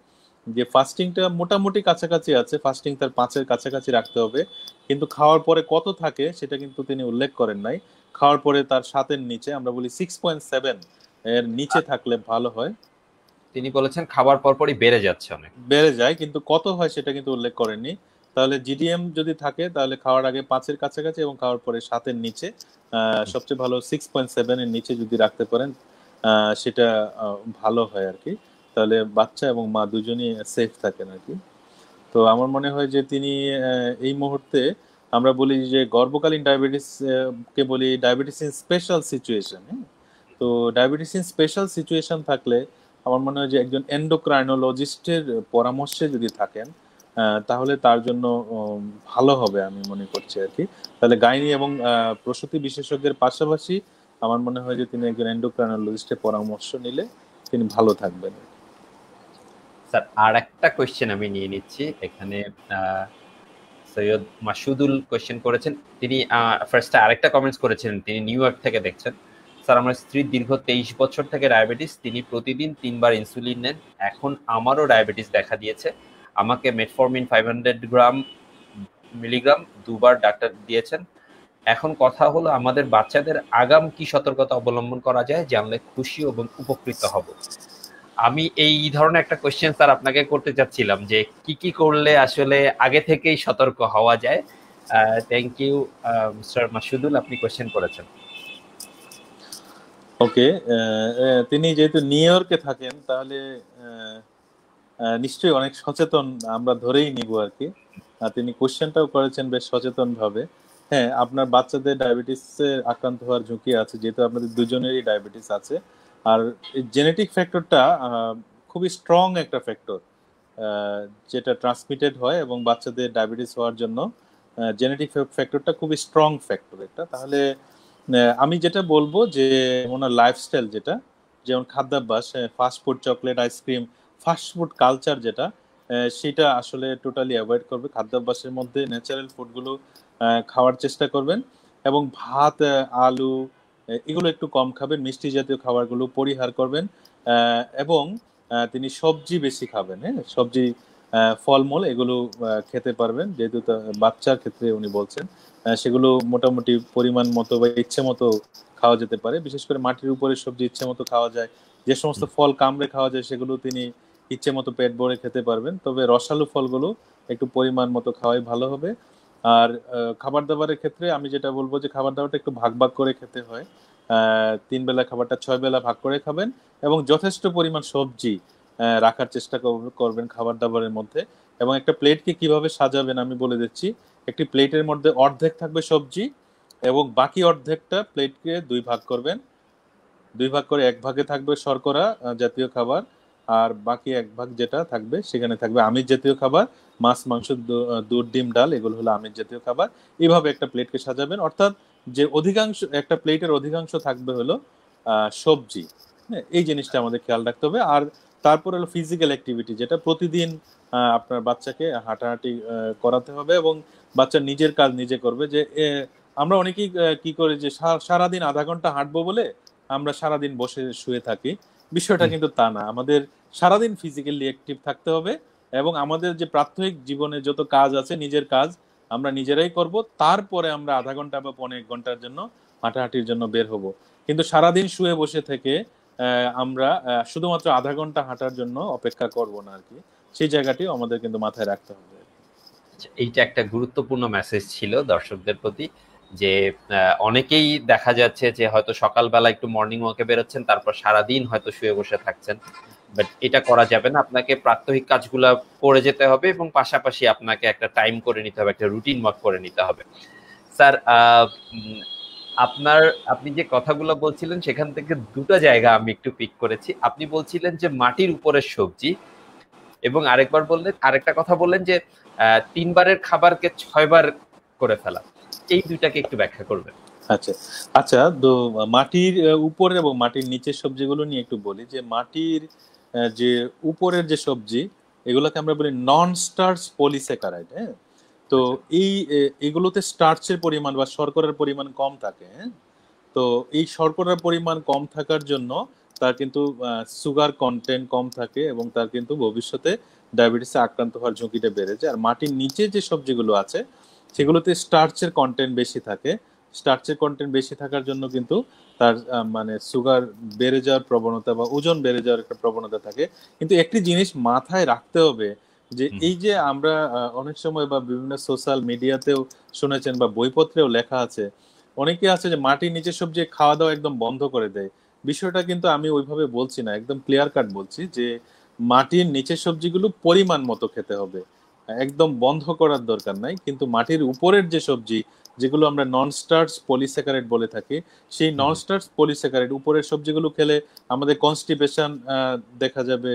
যে ফাস্টিংটা মোটামুটি কাছাকাছি আছে, ফাস্টিং তার 5-এর কাছাকাছি রাখতে হবে, কিন্তু খাওয়ার পরে কত থাকে সেটা কিন্তু তিনি উল্লেখ করেন নাই। খাওয়ার পরে তার 7-এর নিচে, আমরা বলি 6.7 এর নিচে থাকলে ভালো হয়। তিনি বলেছেন খাবার পরপরই বেড়ে যাচ্ছে অনেক। বেড়ে যায়, কিন্তু কত হয় সেটা কিন্তু উল্লেখ করেননি। তাহলে জিডিএম যদি থাকে তাহলে খাওয়ার আগে 5-এর কাছাকাছি এবং খাওয়ার পরে 7-এর নিচে, সবচেয়ে ভালো 6.7 এর নিচে যদি রাখতে পারেন সেটা ভালো হয় আর কি। তাহলে বাচ্চা এবং মা দুজনই সেফ থাকেন আর কি। তো আমার মনে হয় যে তিনি এই মুহূর্তে আমরা বলি যে গর্ভকালীন ডায়াবেটিস কে বলি ডায়াবেটিস ইন স্পেশাল সিচুয়েশন। তো ডায়াবেটিস ইন স্পেশাল সিচুয়েশন থাকলে আমার মনে হয় যে একজন এন্ডোক্রাইনোলজিস্টের পরামর্শে যদি থাকেন তাহলে তার জন্য ভালো হবে আমি মনে করছি আর কি। তাহলে গাইনি এবং প্রসূতি বিশেষজ্ঞের পাশাপাশি আমার মনে হয় যে তিনি একজন এন্ডোক্রাইনোলজিস্টের পরামর্শ নিলে তিনি ভালো থাকবেন। স্যার আর একটা কোয়েশ্চেন আমি নিয়ে নিচ্ছি এখানে। সৈয়দ মাসুদুল কোয়েশ্চেন করেছেন, তিনি ফার্স্টে আরেকটা কমেন্টস করেছেন, তিনি নিউ ইয়র্ক থেকে দেখছেন। স্যার আমার স্ত্রীর দীর্ঘ 23 বছর থেকে ডায়াবেটিস, তিনি প্রতিদিন 3 বার ইনসুলিন নেন। এখন আমারও ডায়াবেটিস দেখা দিয়েছে। আমাকে মেটফরমিন 500 মিলিগ্রাম 2 বার ডাক্তার দিয়েছেন। এখন কথা হলো আমাদের বাচ্চাদের আগাম কি সতর্কতা অবলম্বন করা যায় জানলে খুশি এবং উপকৃত হব। আমি এই ধরনের একটা কোয়েশ্চেন স্যার আপনাকে করতে চাচ্ছিলাম যে কি কি করলে আসলে আগে থেকেই সতর্ক হওয়া যায়। থ্যাংক ইউ মিস্টার মাসুদুল, আপনি কোয়েশ্চেন করেছেন। ওকে, তিনি যেহেতু নিউ ইয়র্কে থাকেন তাহলে নিশ্চয়ই অনেক সচেতন আমরা ধরেই নিব আর কি। তিনি কোশ্চেনটাও করেছেন বেশ সচেতন ভাবে। হ্যাঁ, আপনার বাচ্চাদের ডায়াবেটিসে আক্রান্ত হওয়ার ঝুঁকি আছে, যেহেতু আপনাদের দুজনেরই ডায়াবেটিস আছে। আর জেনেটিক ফ্যাক্টরটা খুবই স্ট্রং একটা ফ্যাক্টর, যেটা ট্রান্সমিটেড হয়, এবং বাচ্চাদের ডায়াবেটিস হওয়ার জন্য জেনেটিক ফ্যাক্টরটা খুবই স্ট্রং ফ্যাক্টর একটা। তাহলে আমি যেটা বলবো যে ওনার লাইফস্টাইল যেটা, যেমন খাদ্যাভ্যাস, fast food, chocolate, ice cream, fast food culture যেটা, সেটা আসলে টোটালি অ্যাভয়েড করবে। খাদ্যাভ্যাসের মধ্যে ন্যাচারাল ফুডগুলো খাওয়ার চেষ্টা করবেন, এবং ভাত, আলু এগুলো একটু কম খাবেন। মিষ্টি জাতীয় খাবারগুলো পরিহার করবেন, এবং তিনি সবজি বেশি খাবেন। হ্যাঁ, সবজি, ফলমূল এগুলো খেতে পারবেন, যেহেতু বাচ্চার ক্ষেত্রে উনি বলছেন। সেগুলো মোটামুটি পরিমাণ মতো বা ইচ্ছে মতো খাওয়া যেতে পারে। বিশেষ করে মাটির উপরে সবজি ইচ্ছে মতো খাওয়া যায়। যে সমস্ত ফল কামড়ে খাওয়া যায় সেগুলো তিনি ইচ্ছে মতো পেট ভরে খেতে পারবেন। তবে রসালো ফলগুলো একটু পরিমাণ মতো খাওয়াই ভালো হবে। আর খাবার দাবারের ক্ষেত্রে আমি যেটা বলবো যে খাবার দাবারটা একটু ভাগ ভাগ করে খেতে হয়। 3 বেলা খাবারটা 6 বেলা ভাগ করে খাবেন, এবং যথেষ্ট পরিমাণ সবজি রাখার চেষ্টা করবেন খাবার দাবারের মধ্যে। এবং একটা প্লেটকে কিভাবে সাজাবেন আমি বলে দিচ্ছি। একটি প্লেটের মধ্যে অর্ধেক থাকবে সবজি, এবং বাকি অর্ধেকটা প্লেটকে 2 ভাগ করবেন। 2 ভাগ করে 1 ভাগে থাকবে শর্করা জাতীয় খাবার, আর বাকি 1 ভাগ যেটা থাকবে সেখানে থাকবে আমিষ জাতীয় খাবার, মাছ, মাংস, দুধ, ডিম, ডাল, এগুলো হলো আমিষ জাতীয় খাবার। এইভাবে একটা প্লেটকে সাজাবেন, অর্থাৎ যে অধিকাংশ একটা প্লেটের অধিকাংশ থাকবে হলো সবজি। হ্যাঁ, এই জিনিসটা আমাদের খেয়াল রাখতে হবে। আর তারপর হলো ফিজিক্যাল অ্যাক্টিভিটি, যেটা প্রতিদিন আপনার বাচ্চাকে হাঁটাহাঁটি করাতে হবে, এবং বাচ্চা নিজের কাজ নিজে করবে। যে আমরা অনেকেই কি করি যে সারাদিন আধা ঘন্টা হাঁটবো বলে আমরা সারাদিন বসে শুয়ে থাকি। বিষয়টা কিন্তু তা না, আমাদের সারাদিন ফিজিক্যালি অ্যাক্টিভ থাকতে হবে, এবং আমাদের যে প্রাত্যহিক জীবনে যত কাজ আছে নিজের কাজ আমরা নিজেরাই করব। তারপরে আমরা আধা ঘন্টা বা 1.5 ঘন্টার জন্য হাঁটাহাঁটির জন্য বের হব। কিন্তু সারাদিন শুয়ে বসে থেকে আমরা শুধুমাত্র আধা ঘন্টা হাঁটার জন্য অপেক্ষা করব না আর কি। সেই জায়গাটিও আমাদের কিন্তু মাথায় রাখতে হবে। এইটা একটা গুরুত্বপূর্ণ মেসেজ ছিল দর্শকদের প্রতি, যে অনেকেই দেখা যাচ্ছে যে হয়তো সকালবেলা একটু মর্নিং ওয়াকে বেরোচ্ছেন, তারপর সারাদিন হয়তো শুয়ে বসে থাকছেন। বাট এটা করা যাবে না, আপনাকে প্রাত্যহিক কাজগুলা করে যেতে হবে, এবং পাশাপাশি আপনাকে একটা টাইম করে নিতে হবে, একটা রুটিন ওয়ার্ক করে নিতে হবে। স্যার, আপনি যে কথাগুলো বলছিলেন সেখান থেকে দুটো জায়গা আমি একটু পিক করেছি। আপনি বলছিলেন যে মাটির উপরের সবজি, এবং আরেকটা কথা বললেন যে 3 বারের খাবারকে 6 বার করে ফেলা। এই দুইটাকে একটু ব্যাখ্যা করবেন। আচ্ছা আচ্ছা, তো মাটির উপরে এবং মাটির নিচের সবজিগুলো নিয়ে একটু বলি। যে মাটির যে উপরের যে সবজি, এগুলোকে আমরা বলি নন স্টার্চ পলিস্যাকারাইড। হ্যাঁ, তো এগুলোতে স্টার্চের পরিমাণ বা শর্করার পরিমাণ কম থাকে। হ্যাঁ, তো এই শর্করার পরিমাণ কম থাকার জন্য তার কিন্তু সুগার কন্টেন্ট কম থাকে, এবং তার কিন্তু ভবিষ্যতে ডায়াবেটিসে আক্রান্ত হওয়ার ঝুঁকিটা বেড়ে যায়। আর মাটির নিচে যে সবজিগুলো আছে সেগুলোতে স্টার্চের কন্টেন্ট বেশি থাকে। স্টার্চের কন্টেন্ট বেশি থাকার জন্য কিন্তু তার মানে সুগার বেড়ে যাওয়ার প্রবণতা বা ওজন বেড়ে যাওয়ার একটা প্রবণতা থাকে। কিন্তু একটি জিনিস মাথায় রাখতে হবে, যে এই যে আমরা অনেক সময় বা বিভিন্ন সোশ্যাল মিডিয়াতেও শুনেছেন বা বইপত্রেও লেখা আছে, অনেকে আছে যে মাটির নিচের সবজি খাওয়া দাওয়া একদম বন্ধ করে দেয়। বিষয়টা কিন্তু আমি ওইভাবে বলছি না, একদম ক্লিয়ার কাট বলছি যে মাটির নিচের সবজিগুলো পরিমাণ মতো খেতে হবে, একদম বন্ধ করার দরকার নাই। কিন্তু মাটির উপরের যে সবজি, যেগুলো আমরা নন স্টার্চ পলিস্যাকারাইড বলে থাকি, সেই নন স্টার্চ পলিস্যাকারাইড উপরের সবজিগুলো খেলে আমাদের কনস্টিপেশন দেখা যাবে,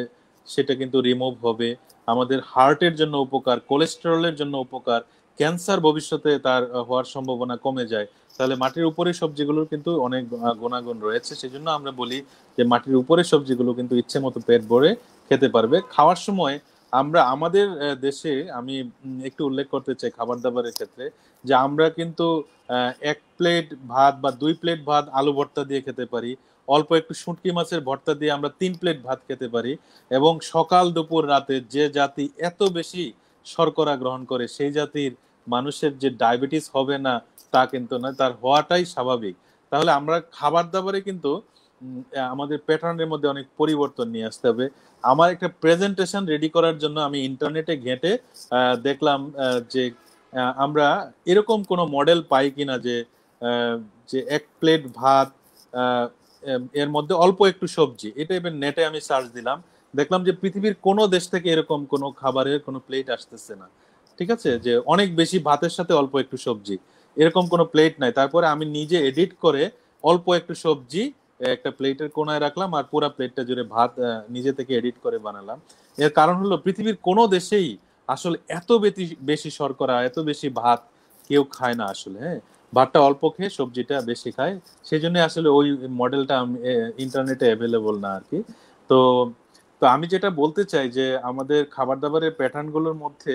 সেটা কিন্তু রিমুভ হবে। আমাদের হার্টের জন্য উপকার, কোলেস্টেরলের জন্য উপকার, ক্যান্সার ভবিষ্যতে তার হওয়ার সম্ভাবনা কমে যায়। তাহলে মাটির উপরের সবজিগুলোর কিন্তু অনেক গুণাগুণ রয়েছে। সেজন্য আমরা বলি যে মাটির উপরের সবজিগুলো কিন্তু ইচ্ছে মতো পেট ভরে খেতে পারবে। খাওয়ার সময় আমরা আমাদের দেশে আমি একটু উল্লেখ করতে চাই খাবার দাবারের ক্ষেত্রে, যে আমরা কিন্তু 1 প্লেট ভাত বা 2 প্লেট ভাত আলু ভর্তা দিয়ে খেতে পারি। অল্প একটু শুঁটকি মাছের ভর্তা দিয়ে আমরা 3 প্লেট ভাত খেতে পারি। এবং সকাল দুপুর রাতে যে জাতি এত বেশি শর্করা গ্রহণ করে, সেই জাতির মানুষের যে ডায়াবেটিস হবে না তা কিন্তু নয়, তার হওয়াটাই স্বাভাবিক। তাহলে আমরা খাবার দাবারে কিন্তু আমাদের প্যাটার্নের মধ্যে অনেক পরিবর্তন নিয়ে আসতে হবে। আমার একটা প্রেজেন্টেশন রেডি করার জন্য আমি ইন্টারনেটে ঘেঁটে দেখলাম যে আমরা এরকম কোনো মডেল পাই কিনা যে যে 1 প্লেট ভাত এর মধ্যে অল্প একটু সবজি। এটা এবার নেটে আমি সার্চ দিলাম, দেখলাম যে পৃথিবীর কোনো দেশ থেকে এরকম কোনো খাবারের কোনো প্লেট আসতেছে না। ঠিক আছে, যে অনেক বেশি ভাতের সাথে অল্প একটু সবজি, এরকম কোনো প্লেট নাই। তারপরে আমি নিজে এডিট করে অল্প একটু সবজি একটা প্লেটের কোনায় রাখলাম, আর পুরো প্লেটটা জুড়ে ভাত নিজে থেকে এডিট করে বানালাম। এর কারণ হলো পৃথিবীর কোনো দেশেই আসলে এত বেশি শর্করা, এত বেশি ভাত কেউ খায় না আসলে। হ্যাঁ, ভাতটা অল্প খেয়ে সবজিটা বেশি খায়। সেই জন্য আসলে ওই মডেলটা ইন্টারনেটে অ্যাভেলেবল না আর কি। তো তো আমি যেটা বলতে চাই যে আমাদের খাবার দাবারের প্যাটার্ন গুলোর মধ্যে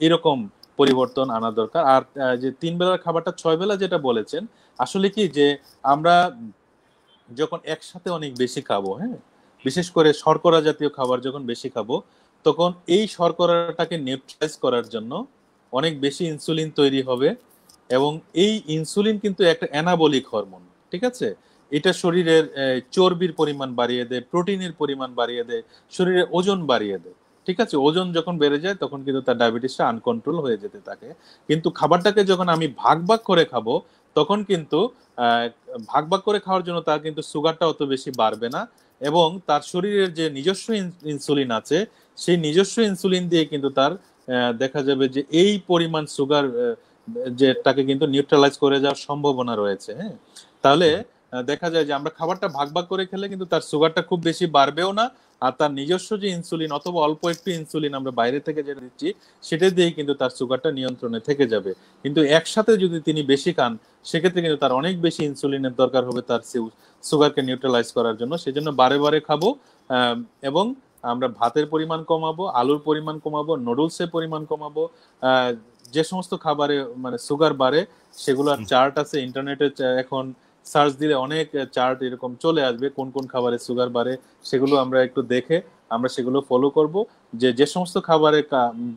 এরকম পরিবর্তন আনা দরকার। আর যে 3 বেলার খাবারটা 6 বেলা যেটা বলেছেন, আসলে কি যে আমরা যখন একসাথে অনেক বেশি খাবো, হ্যাঁ, বিশেষ করে শর্করা জাতীয় খাবার যখন বেশি খাবো, তখন এই শর্করাটাকে নিউট্রালাইজ করার জন্য অনেক বেশি ইনসুলিন তৈরি হবে। এবং এই ইনসুলিন কিন্তু একটা অ্যানাবলিক হরমোন। ঠিক আছে, এটা শরীরের চর্বির পরিমাণ বাড়িয়ে দেয়, প্রোটিনের পরিমাণ বাড়িয়ে দেয়, শরীরের ওজন বাড়িয়ে দেয়। ঠিক আছে, ওজন যখন বেড়ে যায় তখন কিন্তু তার ডায়াবেটিসটা আনকন্ট্রোল হয়ে যেতে থাকে। কিন্তু খাবারটাকে যখন আমি ভাগ ভাগ করে খাবো তখন কিন্তু আহ, ভাগ ভাগ করে খাওয়ার জন্য তার কিন্তু সুগারটা অত বেশি বাড়বে না, এবং তার শরীরের যে নিজস্ব ইনসুলিন আছে সেই নিজস্ব ইনসুলিন দিয়ে কিন্তু তার দেখা যাবে যে এই পরিমাণ সুগার যেটাকে কিন্তু নিউট্রালাইজ করে যাওয়ার সম্ভাবনা রয়েছে। হ্যাঁ, তাহলে দেখা যায় যে আমরা খাবারটা ভাগ ভাগ করে খেলে কিন্তু তার সুগারটা খুব বেশি বাড়বেও না, আর তার নিজস্ব যে ইনসুলিন অথবা অল্প একটু ইনসুলিন আমরা বাইরে থেকে যেটা দিচ্ছি সেটা দিয়েই কিন্তু তার সুগারটা নিয়ন্ত্রণে থেকে যাবে। কিন্তু একসাথে যদি তিনি বেশি খান সেক্ষেত্রে কিন্তু তার অনেক বেশি ইনসুলিনের দরকার হবে তার সুগারকে নিউট্রালাইজ করার জন্য। সেই জন্য বারে বারে খাবো, এবং আমরা ভাতের পরিমাণ কমাবো, আলুর পরিমাণ কমাবো, নুডলসের পরিমাণ কমাবো। যে সমস্ত খাবারে মানে সুগার বাড়ে সেগুলোর চার্ট আছে ইন্টারনেটে, এখন সার্চ দিলে অনেক চার্ট এরকম চলে আসবে কোন কোন খাবারে সুগার বাড়ে, সেগুলো আমরা একটু দেখে আমরা সেগুলো ফলো করব। যে যে সমস্ত খাবারে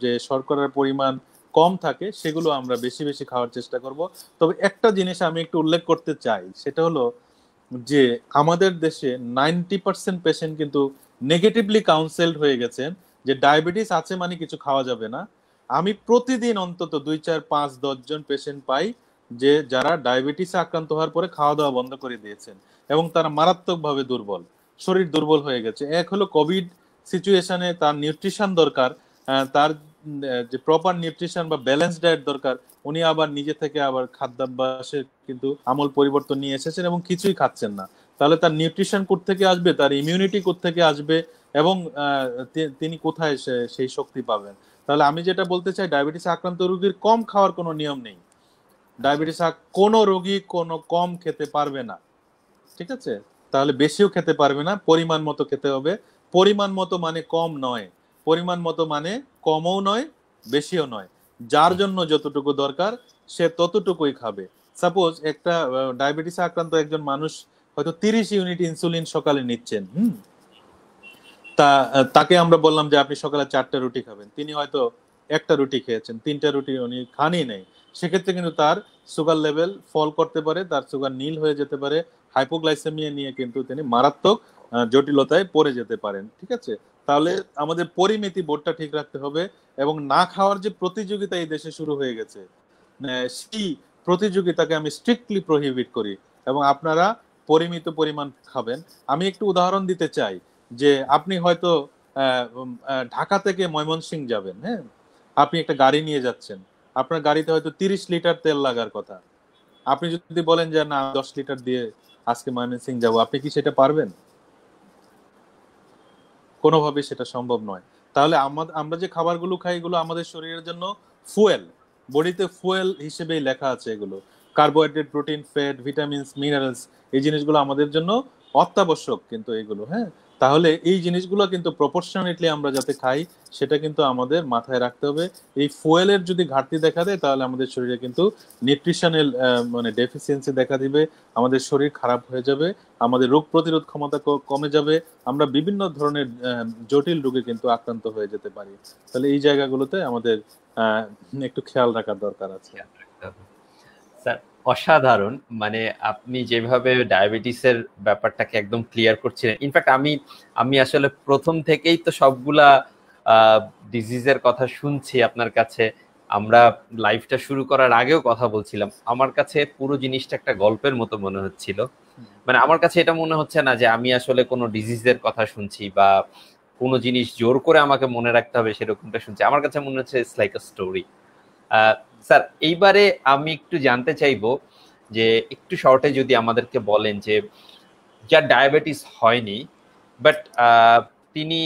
যে শর্করার পরিমাণ কম থাকে সেগুলো আমরা বেশি বেশি খাওয়ার চেষ্টা করব। তবে একটা জিনিস আমি একটু উল্লেখ করতে চাই, সেটা হলো যে আমাদের দেশে 90% পেশেন্ট কিন্তু নেগেটিভলি কাউন্সেলড হয়ে গেছেন যে ডায়াবেটিস আছে মানে কিছু খাওয়া যাবে না। আমি প্রতিদিন অন্তত 2 4 5 10 জন পেশেন্ট পাই যে যারা ডায়াবেটিসে আক্রান্ত হওয়ার পরে খাওয়া দাওয়া বন্ধ করে দিয়েছেন এবং তারা মারাত্মকভাবে দুর্বল, শরীর দুর্বল হয়ে গেছে। এক হলো কোভিড সিচুয়েশনে তার নিউট্রিশন দরকার, তার যে প্রপার নিউট্রিশন বা ব্যালেন্স ডায়েট দরকার, উনি আবার নিজে থেকে আবার খাদ্যাভ্যাসে কিন্তু আমূল পরিবর্তন নিয়ে এসেছেন এবং কিছুই খাচ্ছেন না। তাহলে তার নিউট্রিশন কোত্থেকে আসবে, তার ইমিউনিটি কোত্থেকে আসবে, এবং তিনি কোথায় সেই শক্তি পাবেন? তাহলে আমি যেটা বলতে চাই, ডায়াবেটিস আক্রান্ত রোগীর কম খাওয়ার কোনো নিয়ম নেই। ডায়াবেটিস কোনো রোগী কোনো কম খেতে পারবে না, ঠিক আছে? তাহলে বেশিও খেতে পারবে না, পরিমাণ মতো খেতে হবে। পরিমাণ মতো মানে কম নয়, পরিমাণ মতো মানে কমও নয় বেশিও নয়। যার জন্য যতটুকু দরকার সে ততটুকুই খাবে। সাপোজ একটা ডায়াবেটিসে আক্রান্ত একজন মানুষ হয়তো 30 ইউনিট ইনসুলিন সকালে নিচ্ছেন, তাকে আমরা বললাম যে আপনি সকালে 4টা রুটি খাবেন, তিনি হয়তো একটা রুটি খেয়েছেন, 3টা রুটি উনি খানই নেই। সেক্ষেত্রে কিন্তু তার সুগার লেভেল ফল করতে পারে, তার সুগার নীল হয়ে যেতে পারে, হাইপোগ্লাইসেমিয়া নিয়ে কিন্তু তিনি মারাত্মক জটিলতায় পড়ে যেতে পারেন। ঠিক আছে, তাহলে আমাদের পরিমিতি বোধটা ঠিক রাখতে হবে, এবং না খাওয়ার যে প্রতিযোগিতা এই দেশে শুরু হয়ে গেছে সেই প্রতিযোগিতাকে আমি স্ট্রিক্টলি প্রহিবিট করি, এবং আপনারা পরিমিত পরিমাণ খাবেন। আমি একটু উদাহরণ দিতে চাই যে আপনি হয়তো ঢাকা থেকে ময়মনসিংহ যাবেন, হ্যাঁ, আপনি একটা গাড়ি নিয়ে যাচ্ছেন, আপনার গাড়িতে হয়তো 30 লিটার তেল লাগার কথা। আপনি যদি বলেন যে না 10 লিটার দিয়ে আজকে ময়মনসিংহ যাবো, আপনি কি সেটা পারবেন? কোনোভাবেই সেটা সম্ভব নয়। তাহলে আমরা যে খাবারগুলো খাই এগুলো আমাদের শরীরের জন্য ফুয়েল, বডিতে ফুয়েল হিসেবেই লেখা আছে এগুলো। Carbohydrate, protein, fat, vitamins, minerals, এই জিনিসগুলো আমাদের জন্য অত্যাবশ্যক কিন্তু এগুলো। হ্যাঁ, তাহলে এই জিনিসগুলো কিন্তু প্রপোর্শনেটলি আমরা যাতে খাই সেটা কিন্তু আমাদের মাথায় রাখতে হবে। এই ফুয়েলের যদি ঘাটতি দেখা দেয় তাহলে আমাদের শরীরে কিন্তু নিউট্রিশনাল মানে ডেফিসিয়েন্সি দেখা দিবে, আমাদের শরীর খারাপ হয়ে যাবে, আমাদের রোগ প্রতিরোধ ক্ষমতা কমে যাবে, আমরা বিভিন্ন ধরনের জটিল রোগে কিন্তু আক্রান্ত হয়ে যেতে পারি। তাহলে এই জায়গাগুলোতে আমাদের একটু খেয়াল রাখার দরকার আছে। স্যার অসাধারণ, মানে আপনি যেভাবে ডায়াবেটিসের ব্যাপারটাকে একদম ক্লিয়ার করছিলেন, ইনফ্যাক্ট আমি আসলে প্রথম থেকেই তো সবগুলা ডিজিজের কথা শুনছি আপনার কাছে। আমরা লাইভটা শুরু করার আগেও কথা বলছিলাম, আমার কাছে পুরো জিনিসটা একটা গল্পের মতো মনে হচ্ছিল। মানে আমার কাছে এটা মনে হচ্ছে না যে আমি আসলে কোনো ডিজিজের কথা শুনছি বা কোনো জিনিস জোর করে আমাকে মনে রাখতে হবে সেরকমটা শুনছি। আমার কাছে মনে হচ্ছে it's like a story. Sir এইবারে আমি একটু জানতে চাইবো যে একটু শর্টে যদি আমাদেরকে বলেন যে যার ডায়াবেটিস হয়নি বাট তিনি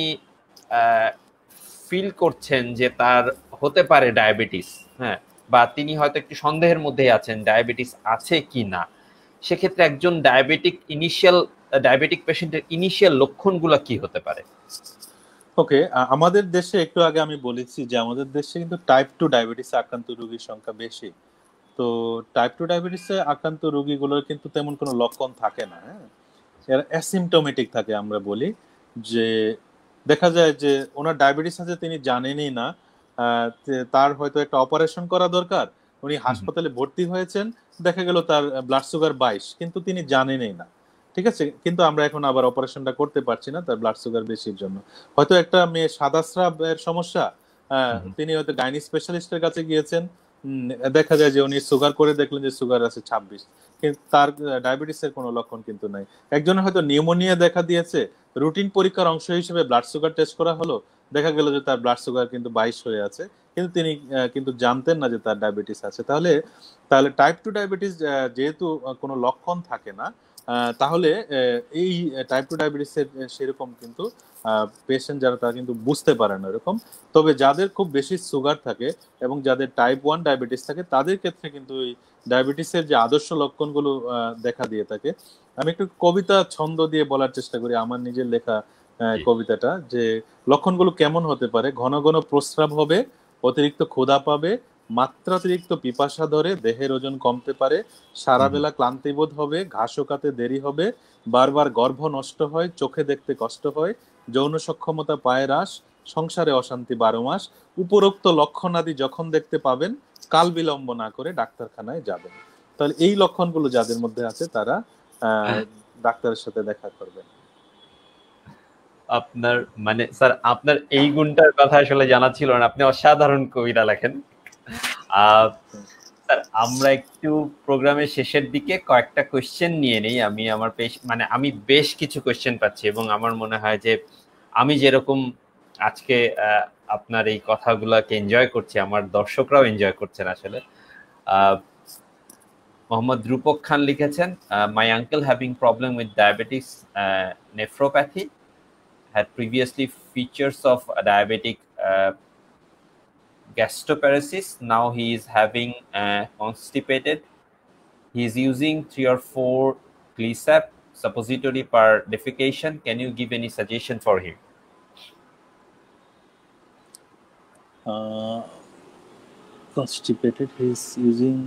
ফিল করছেন যে তার হতে পারে ডায়াবেটিস, হ্যাঁ, বা তিনি হয়তো একটু সন্দেহের মধ্যে আছেন ডায়াবেটিস আছে কি না, সেক্ষেত্রে একজন ডায়াবেটিক পেশেন্টের ইনিশিয়াল লক্ষণগুলো কি হতে পারে? ওকে, আমাদের দেশে একটু আগে আমি বলেছি যে আমাদের দেশে কিন্তু টাইপ 2 ডায়াবেটিসে আক্রান্ত রোগীর সংখ্যা বেশি। তো টাইপ 2 ডায়াবেটিসে আক্রান্ত রোগীগুলোর কিন্তু তেমন কোনো লক্ষণ থাকে না, হ্যাঁ, এরা অ্যাসিমটোমেটিক থাকে। আমরা বলি যে দেখা যায় যে ওনার ডায়াবেটিস আছে তিনি জানেনই না, তার হয়তো একটা অপারেশন করা দরকার, উনি হাসপাতালে ভর্তি হয়েছেন, দেখা গেল তার ব্লাড সুগার 22 কিন্তু তিনি জানেনই না। ঠিক আছে, কিন্তু আমরা এখন আবার অপারেশনটা করতে পারছি না তার ব্লাড সুগার বেশির জন্য। হয়তো একটা মেয়ে সাদা স্রাবের সমস্যা, তিনি হয়তো গাইনি স্পেশালিস্টের কাছে গিয়েছেন, দেখা যায় যে উনি সুগার করে দেখলেন যে সুগার আছে 26, কিন্তু তার ডায়াবেটিসের কোনো লক্ষণ কিন্তু নাই। একজনের হয়তো নিউমোনিয়া দেখা দিয়েছে, রুটিন পরীক্ষার অংশ হিসেবে ব্লাড সুগার টেস্ট করা হলো, দেখা গেল যে তার ব্লাড সুগার কিন্তু 22 হয়ে আছে, কিন্তু তিনি কিন্তু জানতেন না যে তার ডায়াবেটিস আছে। তাহলে তাহলে টাইপ 2 ডায়াবেটিস যেহেতু কোনো লক্ষণ থাকে না, তাহলে এই টাইপ 2 ডায়াবেটিসের সেরকম কিন্তু পেশেন্ট যারা তারা কিন্তু বুঝতে পারে না এরকম। তবে যাদের খুব বেশি সুগার থাকে এবং যাদের টাইপ 1 ডায়াবেটিস থাকে তাদের ক্ষেত্রে কিন্তু এই ডায়াবেটিসের যে আদর্শ লক্ষণগুলো দেখা দিয়ে থাকে। আমি একটু কবিতা ছন্দ দিয়ে বলার চেষ্টা করি আমার নিজের লেখা কবিতাটা, যে লক্ষণগুলো কেমন হতে পারে। ঘন ঘন প্রস্রাব হবে, অতিরিক্ত ক্ষুধা পাবে, মাত্রাতিরিক্ত পিপাসা ধরে, দেহের ওজন কমতে পারে, সারা বেলা ক্লান্তিবোধ হবে, ঘাস শুকাতে দেরি হবে, বারবার গর্ভ নষ্ট হয়, চোখে দেখতে কষ্ট হয়, যৌন সক্ষমতা পায় হ্রাস, সংসারে অশান্তি 12 মাস। উপরোক্ত লক্ষণাদি যখন দেখতে পাবেন কাল বিলম্ব না করে ডাক্তারখানায় যাবেন। তাহলে এই লক্ষণগুলো যাদের মধ্যে আছে তারা ডাক্তারের সাথে দেখা করবেন। আপনার মানে স্যার আপনার এই গুণটার কথা আসলে জানা ছিল না, আপনি অসাধারণ কবিতা লেখেন। স্যার আমরা একটু প্রোগ্রামের শেষের দিকে কয়েকটা কোশ্চেন নিয়ে নেই। আমি বেশ কিছু কোশ্চেন পাচ্ছি এবং আমার মনে হয় যে আমি যেরকম আজকে আপনার এই কথাগুলোকে এনজয় করছি, আমার দর্শকরাও এনজয় করছেন আসলে। মোহাম্মদ রূপক খান লিখেছেন, my uncle having problem with diabetes nephropathy, had previously features of diabetic gastroparesis. Now he is having constipated. He is using 3 or 4 Glisab suppository per defecation. Can you give any suggestion for him? Constipated, he is using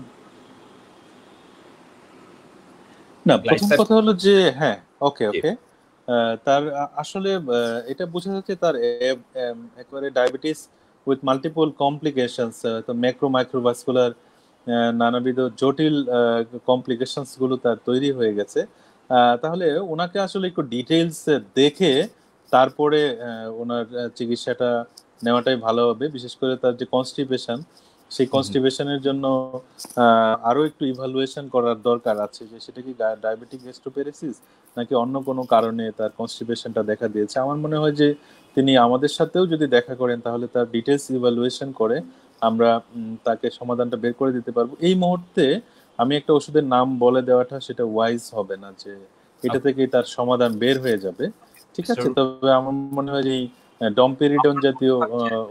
না। প্রথম কথা হলো যে হ্যাঁ, ওকে তার আসলে এটা বোঝা যাচ্ছে তার একেবারে ডায়াবেটিস উইথ মাল্টিপল কমপ্লিকেশনস, তো মাইক্রোভাস্কুলার নানাবিধ জটিল কমপ্লিকেশনস গুলো তার তৈরি হয়ে গেছে। তাহলে ওনাকে আসলে একটু ডিটেইলস দেখে তারপরে ওনার চিকিৎসাটা নেওয়াটাই ভালো হবে। বিশেষ করে তার যে কনস্টিপেশন, সেই কনস্টিপেশনের জন্য আরো একটু ইভালুয়েশন করার দরকার আছে, যে সেটা কি ডায়াবেটিক গ্যাস্ট্রোপ্যারেসিস নাকি অন্য কোনো কারণে তার কনস্টিপেশনটা দেখা দিয়েছে। আমার মনে হয় যে তিনি আমাদের সাথেও যদি দেখা করেন তাহলে তার ডিটেলস ইভালুয়েশন করে আমরা তাকে সমাধানটা বের করে দিতে পারবো। এই মুহূর্তে আমি একটা ওষুধের নাম বলে দেওয়াটা সেটা ওয়াইজ হবে না, যে এটা থেকে তার সমাধান বের হয়ে যাবে, ঠিক আছে। তবে আমার মনে হয় যে ডমপেরিডন জাতীয়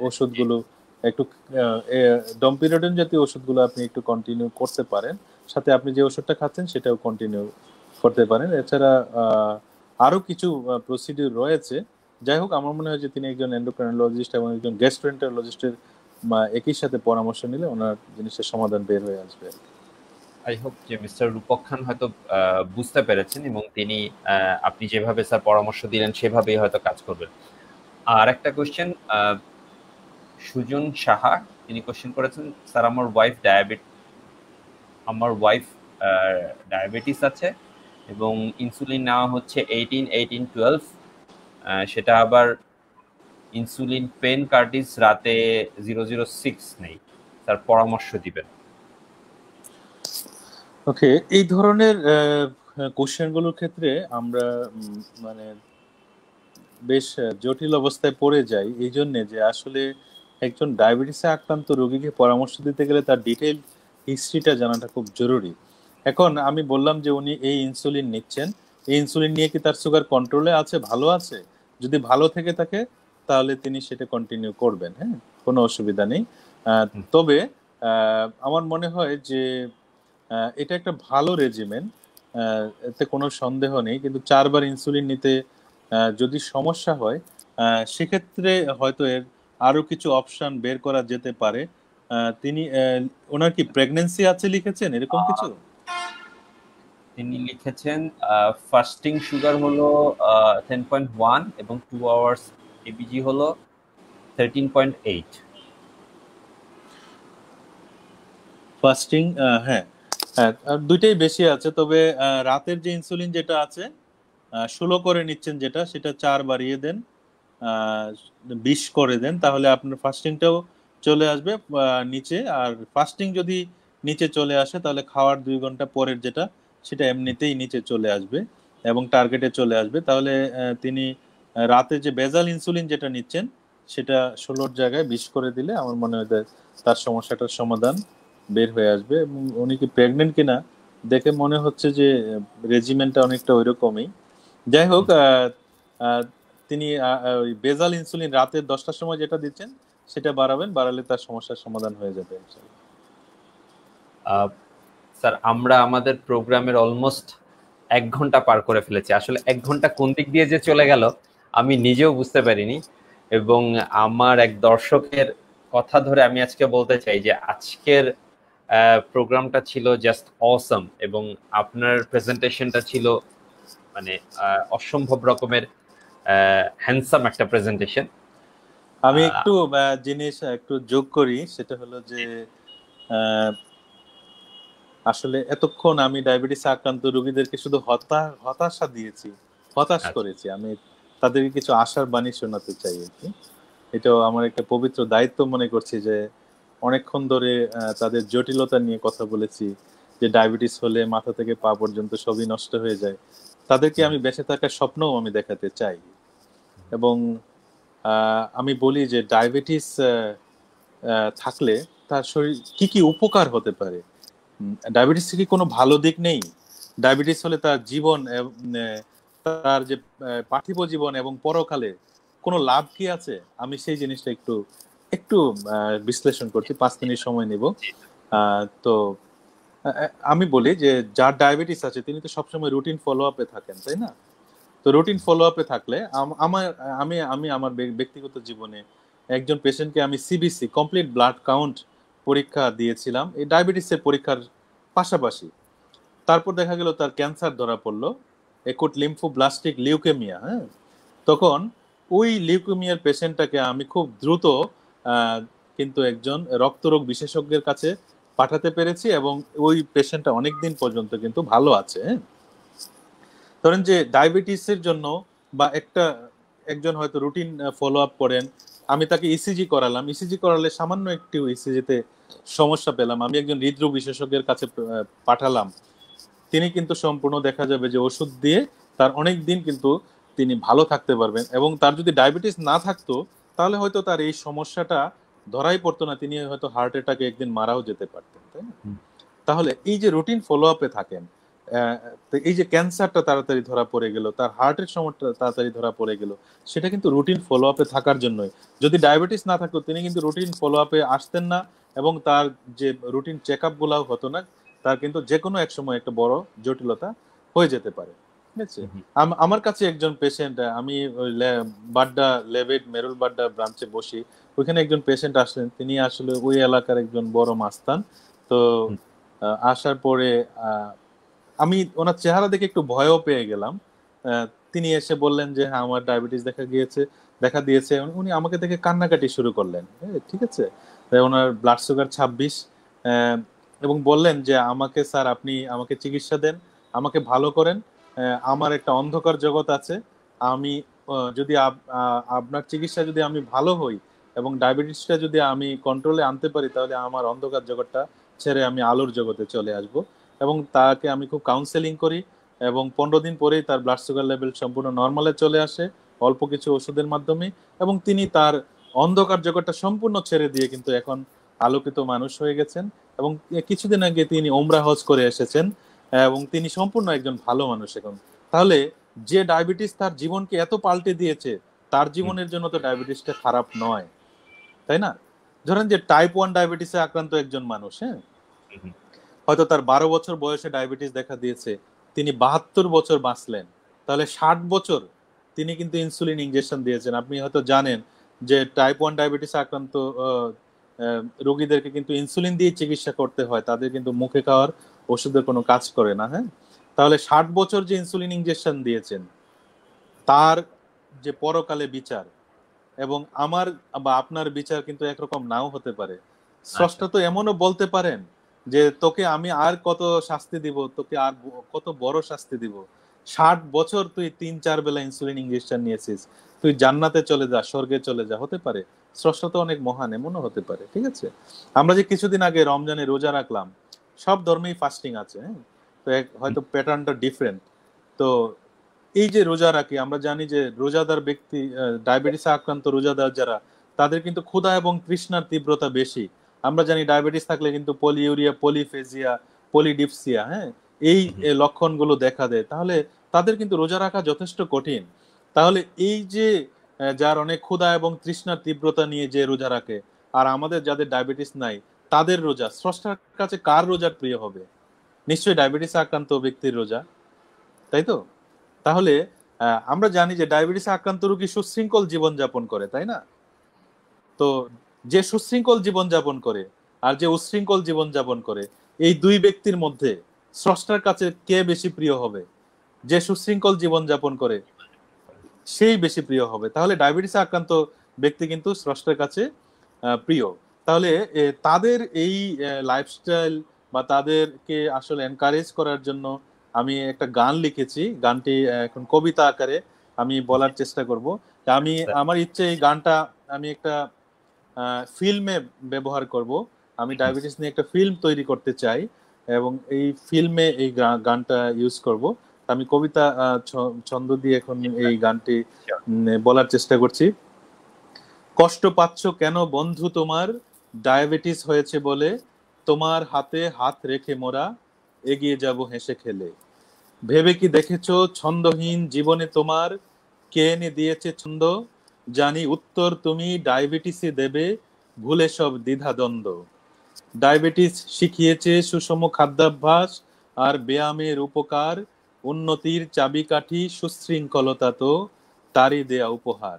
ওষুধগুলো একটু ডমপেরিডন জাতীয় ওষুধগুলো আপনি একটু কন্টিনিউ করতে পারেন, সাথে আপনি যে ওষুধটা খাচ্ছেন সেটাও কন্টিনিউ করতে পারেন। এছাড়া আরো কিছু প্রসিডিউর রয়েছে। যাই হোক, আমার মনে হয় যে তিনি একজন এন্ডোক্রাইনোলজিস্ট এবং একজন গ্যাস্ট্রোএন্টারোলজিস্টের একই সাথে পরামর্শ নিলে ওনার জিনিসের সমাধান বের হয়ে আসবে। আই হোপ যে মিস্টার রূপক খান হয়তো বুঝতে পেরেছেন এবং তিনি আপনি যেভাবে স্যার পরামর্শ দিলেন সেভাবেই হয়তো কাজ করবেন। আর একটা কোশ্চেন সুজন সাহা, তিনি কোশ্চেন করেছেন, স্যার আমার ওয়াইফ ডায়াবেটিস আছে এবং ইনসুলিন নেওয়া হচ্ছে 18-18-12, সেটা আবার ইনসুলিন পেন কার্টিস রাতে 006 নেই, তার পরামর্শ দিবেন। ওকে, এই ধরনের কোশ্চেনগুলোর ক্ষেত্রে আমরা মানে বেশ জটিল অবস্থায় পড়ে যাই, এই জন্যে যে আসলে একজন ডায়াবেটিসে আক্রান্ত রোগীকে পরামর্শ দিতে গেলে তার ডিটেইল হিস্ট্রিটা জানাটা খুব জরুরি। এখন আমি বললাম যে উনি এই ইনসুলিন নিচ্ছেন, এই ইনসুলিন নিয়ে কি তার সুগার কন্ট্রোলে আছে, ভালো আছে? যদি ভালো থেকে থাকে তাহলে তিনি সেটা কন্টিনিউ করবেন, হ্যাঁ, কোনো অসুবিধা নেই। তবে আমার মনে হয় যে এটা একটা ভালো রেজিমেন, এতে কোনো সন্দেহ নেই, কিন্তু 4 বার ইনসুলিন নিতে যদি সমস্যা হয় সেক্ষেত্রে হয়তো এর আরো কিছু অপশন বের করা যেতে পারে। তিনি ওনার কি প্রেগন্যান্সি আছে লিখেছেন এরকম কিছু? তিনি লিখেছেন ফাস্টিং সুগার হলো 10.1 এবং 2 আওয়ার্স এবিজি হলো 13.8। ফাস্টিং হ্যাঁ, দুইটাই বেশি আছে, তবে রাতের যে ইনসুলিন যেটা আছে 16 করে নিচ্ছেন যেটা, সেটা 4 বাড়িয়ে দেন, 20 করে দেন, তাহলে আপনার ফাস্টিংটাও চলে আসবে নিচে। আর ফাস্টিং যদি নিচে চলে আসে তাহলে খাওয়ার 2 ঘন্টা পরের যেটা, সেটা এমনিতেই নিচে চলে আসবে এবং টার্গেটে চলে আসবে। তাহলে তিনি রাতে যে বেজাল ইনসুলিন যেটা নিচ্ছেন সেটা 16-র জায়গায় 20 করে দিলে আমার মনে হয় তার সমস্যাটার সমাধান বের হয়ে আসবে। এবং উনি কি প্রেগনেন্ট কিনা দেখে মনে হচ্ছে যে রেজিমেন্টটা অনেকটা ওইরকমই। যাই হোক, তিনি ওই বেজাল ইনসুলিন রাতের 10টার সময় যেটা দিচ্ছেন সেটা বাড়াবেন, বাড়ালে তার সমস্যার সমাধান হয়ে যাবে ইনশাআল্লাহ। স্যার, আমরা আমাদের প্রোগ্রামের অলমোস্ট 1 ঘন্টা পার করে ফেলেছি। আসলে 1 ঘন্টা কোন দিক দিয়ে যে চলে গেল আমি নিজেও বুঝতে পারিনি। এবং আমার এক দর্শকের কথা ধরে আমি আজকে বলতে চাই যে আজকের প্রোগ্রামটা ছিল জাস্ট অসম, এবং আপনার প্রেজেন্টেশনটা ছিল মানে অসম্ভব রকমের হ্যান্ডসাম একটা প্রেজেন্টেশন। আমি একটু জিনিস একটু যোগ করি, সেটা হলো যে আসলে এতক্ষণ আমি ডায়াবেটিস আক্রান্ত রোগীদেরকে শুধু হতাশা দিয়েছি, হতাশ করেছি। আমি তাদেরকে কিছু আশার বাণী শোনাতে চাই আর কি। এটাও আমার একটা পবিত্র দায়িত্ব মনে করছি যে অনেকক্ষণ ধরে তাদের জটিলতা নিয়ে কথা বলেছি, যে ডায়াবেটিস হলে মাথা থেকে পা পর্যন্ত সবই নষ্ট হয়ে যায়। তাদেরকে আমি বেঁচে থাকার স্বপ্নও আমি দেখাতে চাই। এবং আমি বলি যে ডায়াবেটিস থাকলে তার শরীর কি কি উপকার হতে পারে। ডায়াবেটিস কি কোনো ভালো দিক নেই? ডায়াবেটিস হলে তার জীবন, তার যে পার্থিব জীবন এবং পরকালে কোনো লাভ কি আছে? আমি সেই জিনিসটা একটু একটু বিশ্লেষণ করছি, 5 মিনিট সময় নিব। তো আমি বলি যে যার ডায়াবেটিস আছে তিনি তো সবসময় রুটিন ফলো আপে থাকেন, তাই না? তো রুটিন ফলো আপে থাকলে আমার আমি আমার ব্যক্তিগত জীবনে একজন পেশেন্টকে আমি সিবিসি কমপ্লিট ব্লাড কাউন্ট পরীক্ষা দিয়েছিলাম এই ডায়াবেটিসের পরীক্ষার পাশাপাশি। তারপর দেখা গেল তার ক্যান্সার ধরা পড়লো, একুট লিম্ফোব্লাস্টিক লিউকেমিয়া। হ্যাঁ, তখন ওই লিউকেমিয়ার পেশেন্টটাকে আমি খুব দ্রুত কিন্তু একজন রক্তরোগ বিশেষজ্ঞের কাছে পাঠাতে পেরেছি এবং ওই পেশেন্টটা অনেকদিন পর্যন্ত কিন্তু ভালো আছে। ধরেন যে ডায়াবেটিসের জন্য বা একজন হয়তো রুটিন ফলো আপ করেন, আমি তাকে ইসিজি করালাম, ইসিজি করালে সামান্য একটু ইসিজিতে সমস্যা পেলাম, আমি একজন হৃদরোগ বিশেষজ্ঞের কাছে পাঠালাম, তিনি কিন্তু সম্পূর্ণ দেখা যাবে যে ওষুধ দিয়ে তার অনেক দিন কিন্তু তিনি ভালো থাকতে পারবেন। এবং তার যদি ডায়াবেটিস না থাকতো তাহলে হয়তো তার এই সমস্যাটা ধরাই পড়তো না, তিনি হয়তো হার্ট অ্যাটাকে একদিন মারাও যেতে পারতেন, তাই না? তাহলে এই যে রুটিন ফলো আপে থাকেন, এই যে ক্যান্সারটা তাড়াতাড়ি ধরা পড়ে গেল, তার হার্টের সমস্যা তাড়াতাড়ি ধরা পড়ে গেল, সেটা কিন্তু রুটিন ফলো আপে থাকার জন্যই। যদি ডায়াবেটিস না থাকতো তিনি কিন্তু রুটিন ফলো আপে আসতেন না এবং তার যে রুটিন চেক আপ গুলাও হতো না, তার কিন্তু যে কোনো এক সময় একটা বড় জটিলতা হয়ে যেতে পারে। ঠিক আছে, আমার কাছে একজন পেশেন্ট, আমি ওই বাড্ডা লেভেট মেরুল বাড্ডা ব্রাঞ্চে বসি, ওইখানে একজন পেশেন্ট আসলেন, তিনি আসলে ওই এলাকার একজন বড় মাস্তান। তো আসার পরে আমি ওনার চেহারা দেখে একটু ভয়ও পেয়ে গেলাম। তিনি এসে বললেন যে হ্যাঁ আমার ডায়াবেটিস দেখা দিয়েছে। উনি আমাকে দেখে কান্নাকাটি শুরু করলেন। ঠিক আছে, ওনার ব্লাড সুগার 26, এবং বললেন যে আমাকে স্যার আপনি আমাকে চিকিৎসা দেন, আমাকে ভালো করেন, আমার একটা অন্ধকার জগৎ আছে, আমি যদি আপনার চিকিৎসা যদি আমি ভালো হই এবং ডায়াবেটিসটা যদি আমি কন্ট্রোলে আনতে পারি তাহলে আমার অন্ধকার জগৎটা ছেড়ে আমি আলোর জগতে চলে আসব। এবং তাকে আমি খুব কাউন্সেলিং করি এবং 15 দিন পরেই তার ব্লাড সুগার লেভেল সম্পূর্ণ নর্মালে চলে আসে অল্প কিছু ওষুধের মাধ্যমে। এবং তিনি তার অন্ধকার জগৎটা সম্পূর্ণ ছেড়ে দিয়ে কিন্তু এখন আলোকিত মানুষ হয়ে গেছেন এবং কিছুদিন আগে তিনি ওমরা হজ করে এসেছেন এবং তিনি সম্পূর্ণ একজন ভালো মানুষ এখন। তাহলে যে ডায়াবেটিস তার জীবনকে এত পাল্টে দিয়েছে, তার জীবনের জন্য তো ডায়াবেটিসটা খারাপ নয়, তাই না? ধরেন যে টাইপ 1 ডায়াবেটিসে আক্রান্ত একজন মানুষ, হ্যাঁ, হয়তো তার 12 বছর বয়সে ডায়াবেটিস দেখা দিয়েছে, তিনি 72 বছর বাঁচলেন, তাহলে 60 বছর তিনি কিন্তু ইনসুলিন ইনজেকশন দিয়েছেন। আপনি হয়তো জানেন যে টাইপ 1 ডায়াবেটিস আক্রান্ত রোগীদেরকে কিন্তু ইনসুলিন দিয়ে চিকিৎসা করতে হয়, তাদের কিন্তু মুখে খাওয়ার ওষুধের কোনো কাজ করে না। হ্যাঁ, তাহলে 60 বছর যে ইনসুলিন ইনজেকশন দিয়েছেন তার যে পরকালে বিচার এবং আমার বা আপনার বিচার কিন্তু একরকম নাও হতে পারে। স্রষ্টা তো এমনও বলতে পারেন যে তোকে আমি আর কত শাস্তি দিব, তোকে আর কত বড় শাস্তি দিব, 60 বছর তুই 3-4 বেলা ইনসুলিন ইনজেকশন নিয়েছিস, তুই জান্নাতে চলে যা, স্বর্গে চলে যা, হতে পারে। স্রষ্টা তো অনেক মহান, এমনও হতে পারে, ঠিক আছে। আমরা যে কিছুদিন আগে রমজানে রোজা রাখলাম, সব ধর্মেই ফাস্টিং আছে, হ্যাঁ, তো হয়তো প্যাটার্নটা ডিফারেন্ট। তো এই যে রোজা রাখি, আমরা জানি যে রোজাদার ব্যক্তি, ডায়াবেটিস আক্রান্ত রোজাদার যারা, তাদের কিন্তু ক্ষুধা এবং তৃষ্ণার তীব্রতা বেশি। আমরা জানি ডায়াবেটিস থাকলে কিন্তু পলিউরিয়া, পলিফেজিয়া, পলিডিপসিয়া, হ্যাঁ, এই লক্ষণগুলো দেখা দেয়। তাহলে তাদের কিন্তু রোজা রাখা যথেষ্ট কঠিন। তাহলে এই যে যার অনেক ক্ষুধা এবং তৃষ্ণার তীব্রতা নিয়ে যে রোজা রাখে, আর আমাদের যাদের ডায়াবেটিস নাই, তাদের রোজা স্রষ্টার কাছে কার রোজার প্রিয় হবে? নিশ্চয়ই ডায়াবেটিস আক্রান্ত ব্যক্তির রোজা, তাই তো? তাহলে আমরা জানি যে ডায়াবেটিস আক্রান্ত রোগী সুশৃঙ্খল জীবনযাপন করে, তাই না? তো যে সুশৃঙ্খল জীবনযাপন করে আর যে উচ্ছৃঙ্খল জীবনযাপন করে, এই দুই ব্যক্তির মধ্যে স্রষ্টার কাছে কে বেশি প্রিয় হবে? যে সুশৃঙ্খল জীবনযাপন করে সেই বেশি প্রিয় হবে। তাহলে ডায়াবেটিস আক্রান্ত ব্যক্তি কিন্তু স্রষ্টার কাছে প্রিয়। তাহলে তাদের এই লাইফস্টাইল বা তাদেরকে আসলে এনকারেজ করার জন্য আমি একটা গান লিখেছি। গানটি এখন কবিতা আকারে আমি বলার চেষ্টা করব। আমি আমার ইচ্ছে এই গানটা আমি একটা ফিল্মে ব্যবহার করব। আমি ডায়াবেটিস নিয়ে একটা ফিল্ম তৈরি করতে চাই এবং এই ফিল্মে এই গানটা ইউজ করব। আমি কবিতা ছন্দ দিয়ে এখন এই গানটি বলার চেষ্টা করছি। কষ্ট পাচ্ছ কেন বন্ধু তোমার, ডায়াবেটিস হয়েছে বলে, তোমার হাতে হাত রেখে মোরা এগিয়ে যাব হেসে খেলে। ভেবে কি দেখেছো ছন্দহীন জীবনে তোমার কে এনে দিয়েছে ছন্দ, জানি উত্তর তুমি ডায়াবেটিসে দেবে ভুলে সব দ্বিধাদ্বন্দ্ব। ডায়াবেটিস শিখিয়েছে সুষম খাদ্যাভ্যাস আর ব্যায়ামের উপকার, উন্নতির চাবিকাঠি সুশৃঙ্খলতা তো তারই দেয়া উপহার।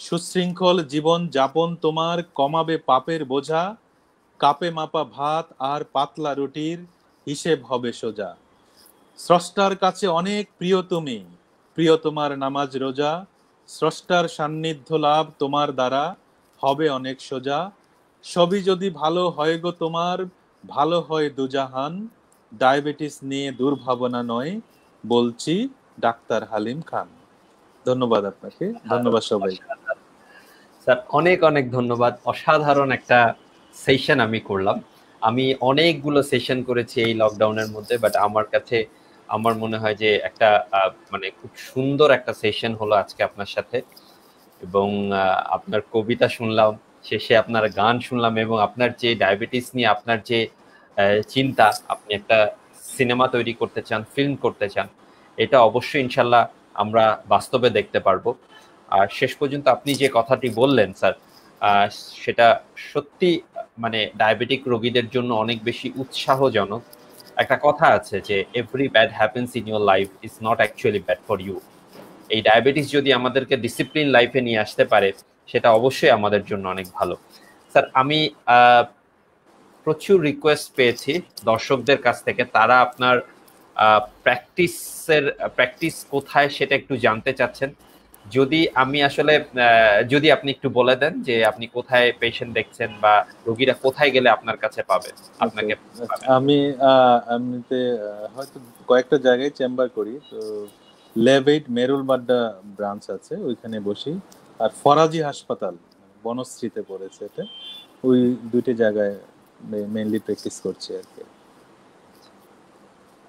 সুশৃঙ্খল জীবন যাপন তোমার কমাবে পাপের বোঝা, কাপে মাপা ভাত আর পাতলা রুটির হিসেব হবে সোজা। স্রষ্টার কাছে অনেক প্রিয় তুমি, প্রিয় তোমার নামাজ রোজা, স্রষ্টার সান্নিধ্য লাভ তোমার দ্বারা হবে অনেক সোজা। সবই যদি ভালো হয় গো তোমার, ভালো হয় দুজাহান, ডায়াবেটিস নিয়ে দুর্ভাবনা নয়, বলছি ডাক্তার হালিম খান। ধন্যবাদ আপনাকে, ধন্যবাদ সবাই। স্যার অনেক অনেক ধন্যবাদ। অসাধারণ একটা সেশন আমি করলাম। আমি অনেকগুলো সেশন করেছি এই লকডাউনের মধ্যে, বাট আমার কাছে আমার মনে হয় যে একটা মানে খুব সুন্দর একটা সেশন হলো আজকে আপনার সাথে। এবং আপনার কবিতা শুনলাম, শেষে আপনার গান শুনলাম, এবং আপনার যে ডায়াবেটিস নিয়ে আপনার যে চিন্তা, আপনি একটা সিনেমা তৈরি করতে চান, ফিল্ম করতে চান, এটা অবশ্যই ইনশাল্লাহ আমরা বাস্তবে দেখতে পারবো। আর শেষ পর্যন্ত আপনি যে কথাটি বললেন স্যার, সেটা সত্যি মানে ডায়াবেটিক রোগীদের জন্য অনেক বেশি উৎসাহজনক। একটা কথা আছে যে every bad happens in your life is not actually bad for you. এই ডায়াবেটিস যদি আমাদেরকে ডিসিপ্লিন লাইফে নিয়ে আসতে পারে, সেটা অবশ্যই আমাদের জন্য অনেক ভালো। স্যার আমি প্রচুর রিকোয়েস্ট পেয়েছি দর্শকদের কাছ থেকে, তারা আপনার প্র্যাকটিস কোথায় সেটা একটু জানতে চাচ্ছেন। যদি আমি আসলে যদি আপনি একটু বলে দেন যে আপনি কোথায় পেশেন্ট দেখছেন বা রোগীরা কোথায় গেলে আপনার কাছে পাবে আপনাকে। আমি এমনিতে হয়তো কয়েকটা জায়গায় চেম্বার করি। তো লেভ8 মেরুল বাড্ডা ব্রাঞ্চ আছে, ওইখানে বসি। আর ফরাজি হাসপাতাল বনশ্রীতে পড়েছে, এটা ওই দুইটি জায়গায় মেইনলি প্র্যাকটিস করছি আর কি।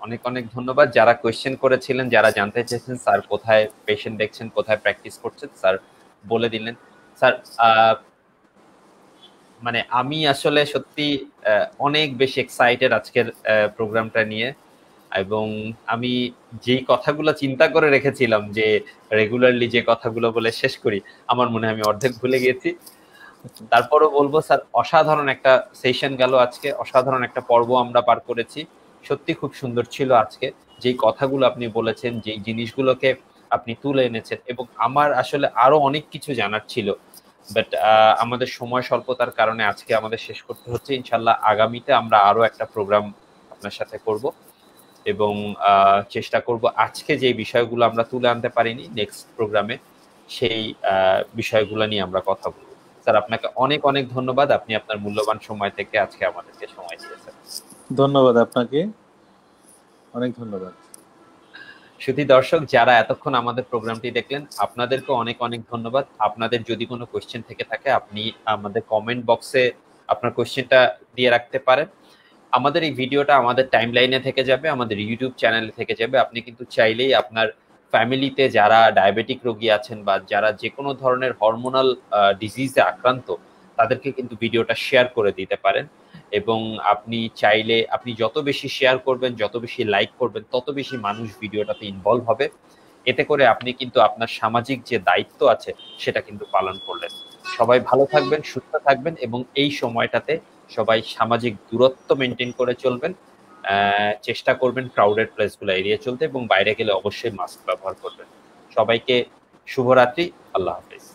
অনেক অনেক ধন্যবাদ। যারা কোয়েশ্চেন করেছিলেন, যারা জানতে চেয়েছেন স্যার কোথায় পেশেন্ট দেখছেন, কোথায় প্র্যাকটিস করছেন, স্যার বলে দিলেন। স্যার মানে আমি আসলে সত্যি অনেক বেশি এক্সাইটেড আজকের প্রোগ্রামটা নিয়ে। এবং আমি যেই কথাগুলো চিন্তা করে রেখেছিলাম যে রেগুলারলি যে কথাগুলো বলে শেষ করি, আমার মনে হয় আমি অর্ধেক ভুলে গেছি। তারপরও বলবো স্যার, অসাধারণ একটা সেশন গেল আজকে, অসাধারণ একটা পর্ব আমরা পার করেছি। সত্যি খুব সুন্দর ছিল আজকে, যেই কথাগুলো আপনি বলেছেন, যেই জিনিসগুলোকে আপনি তুলে এনেছেন, এবং আমার আসলে আরো অনেক কিছু জানার ছিল, বাট আমাদের সময় স্বল্পতার কারণে আজকে আমাদের শেষ করতে হচ্ছে। ইনশাল্লাহ আগামীতে আমরা আরো একটা প্রোগ্রাম আপনার সাথে করব, এবং চেষ্টা করব আজকে যে বিষয়গুলো আমরা তুলে আনতে পারিনি নেক্সট প্রোগ্রামে সেই বিষয়গুলো নিয়ে আমরা কথা বলবো। স্যার আপনাকে অনেক অনেক ধন্যবাদ, আপনি আপনার মূল্যবান সময় থেকে আজকে আমাদেরকে সময় দিয়েছেন। ধন্যবাদ আপনাকে, অনেক ধন্যবাদ। সুধী দর্শক যারা এতক্ষণ আমাদের প্রোগ্রামটি দেখলেন, আপনাদেরকে অনেক অনেক ধন্যবাদ। আপনাদের যদি কোনো কোয়েশ্চেন থেকে থাকে, আপনি আমাদের কমেন্ট বক্সে আপনার কোয়েশ্চেনটা দিয়ে রাখতে পারেন। আমাদের এই ভিডিওটা আমাদের টাইমলাইনে থেকে যাবে, আমাদের ইউটিউব চ্যানেলে থেকে যাবে। আপনি কিন্তু চাইলেই আপনার ফ্যামিলিতে যারা ডায়াবেটিক রোগী আছেন বা যারা যে কোনো ধরনের হরমোনাল ডিজিজে আক্রান্ত, তাদেরকে কিন্তু ভিডিওটা শেয়ার করে দিতে পারেন। এবং আপনি চাইলে আপনি যত বেশি শেয়ার করবেন, যত বেশি লাইক করবেন, তত বেশি মানুষ ভিডিওটাতে ইনভলভ হবে। এতে করে আপনি কিন্তু আপনার সামাজিক যে দায়িত্ব আছে সেটা কিন্তু পালন করলেন। সবাই ভালো থাকবেন, সুস্থ থাকবেন এবং এই সময়টাতে সবাই সামাজিক দূরত্ব মেনটেন করে চলবেন। চেষ্টা করবেন ক্রাউডেড প্লেসগুলো এড়িয়ে চলতে এবং বাইরে গেলে অবশ্যই মাস্ক ব্যবহার করবেন। সবাইকে শুভরাত্রি। আল্লাহ হাফেজ।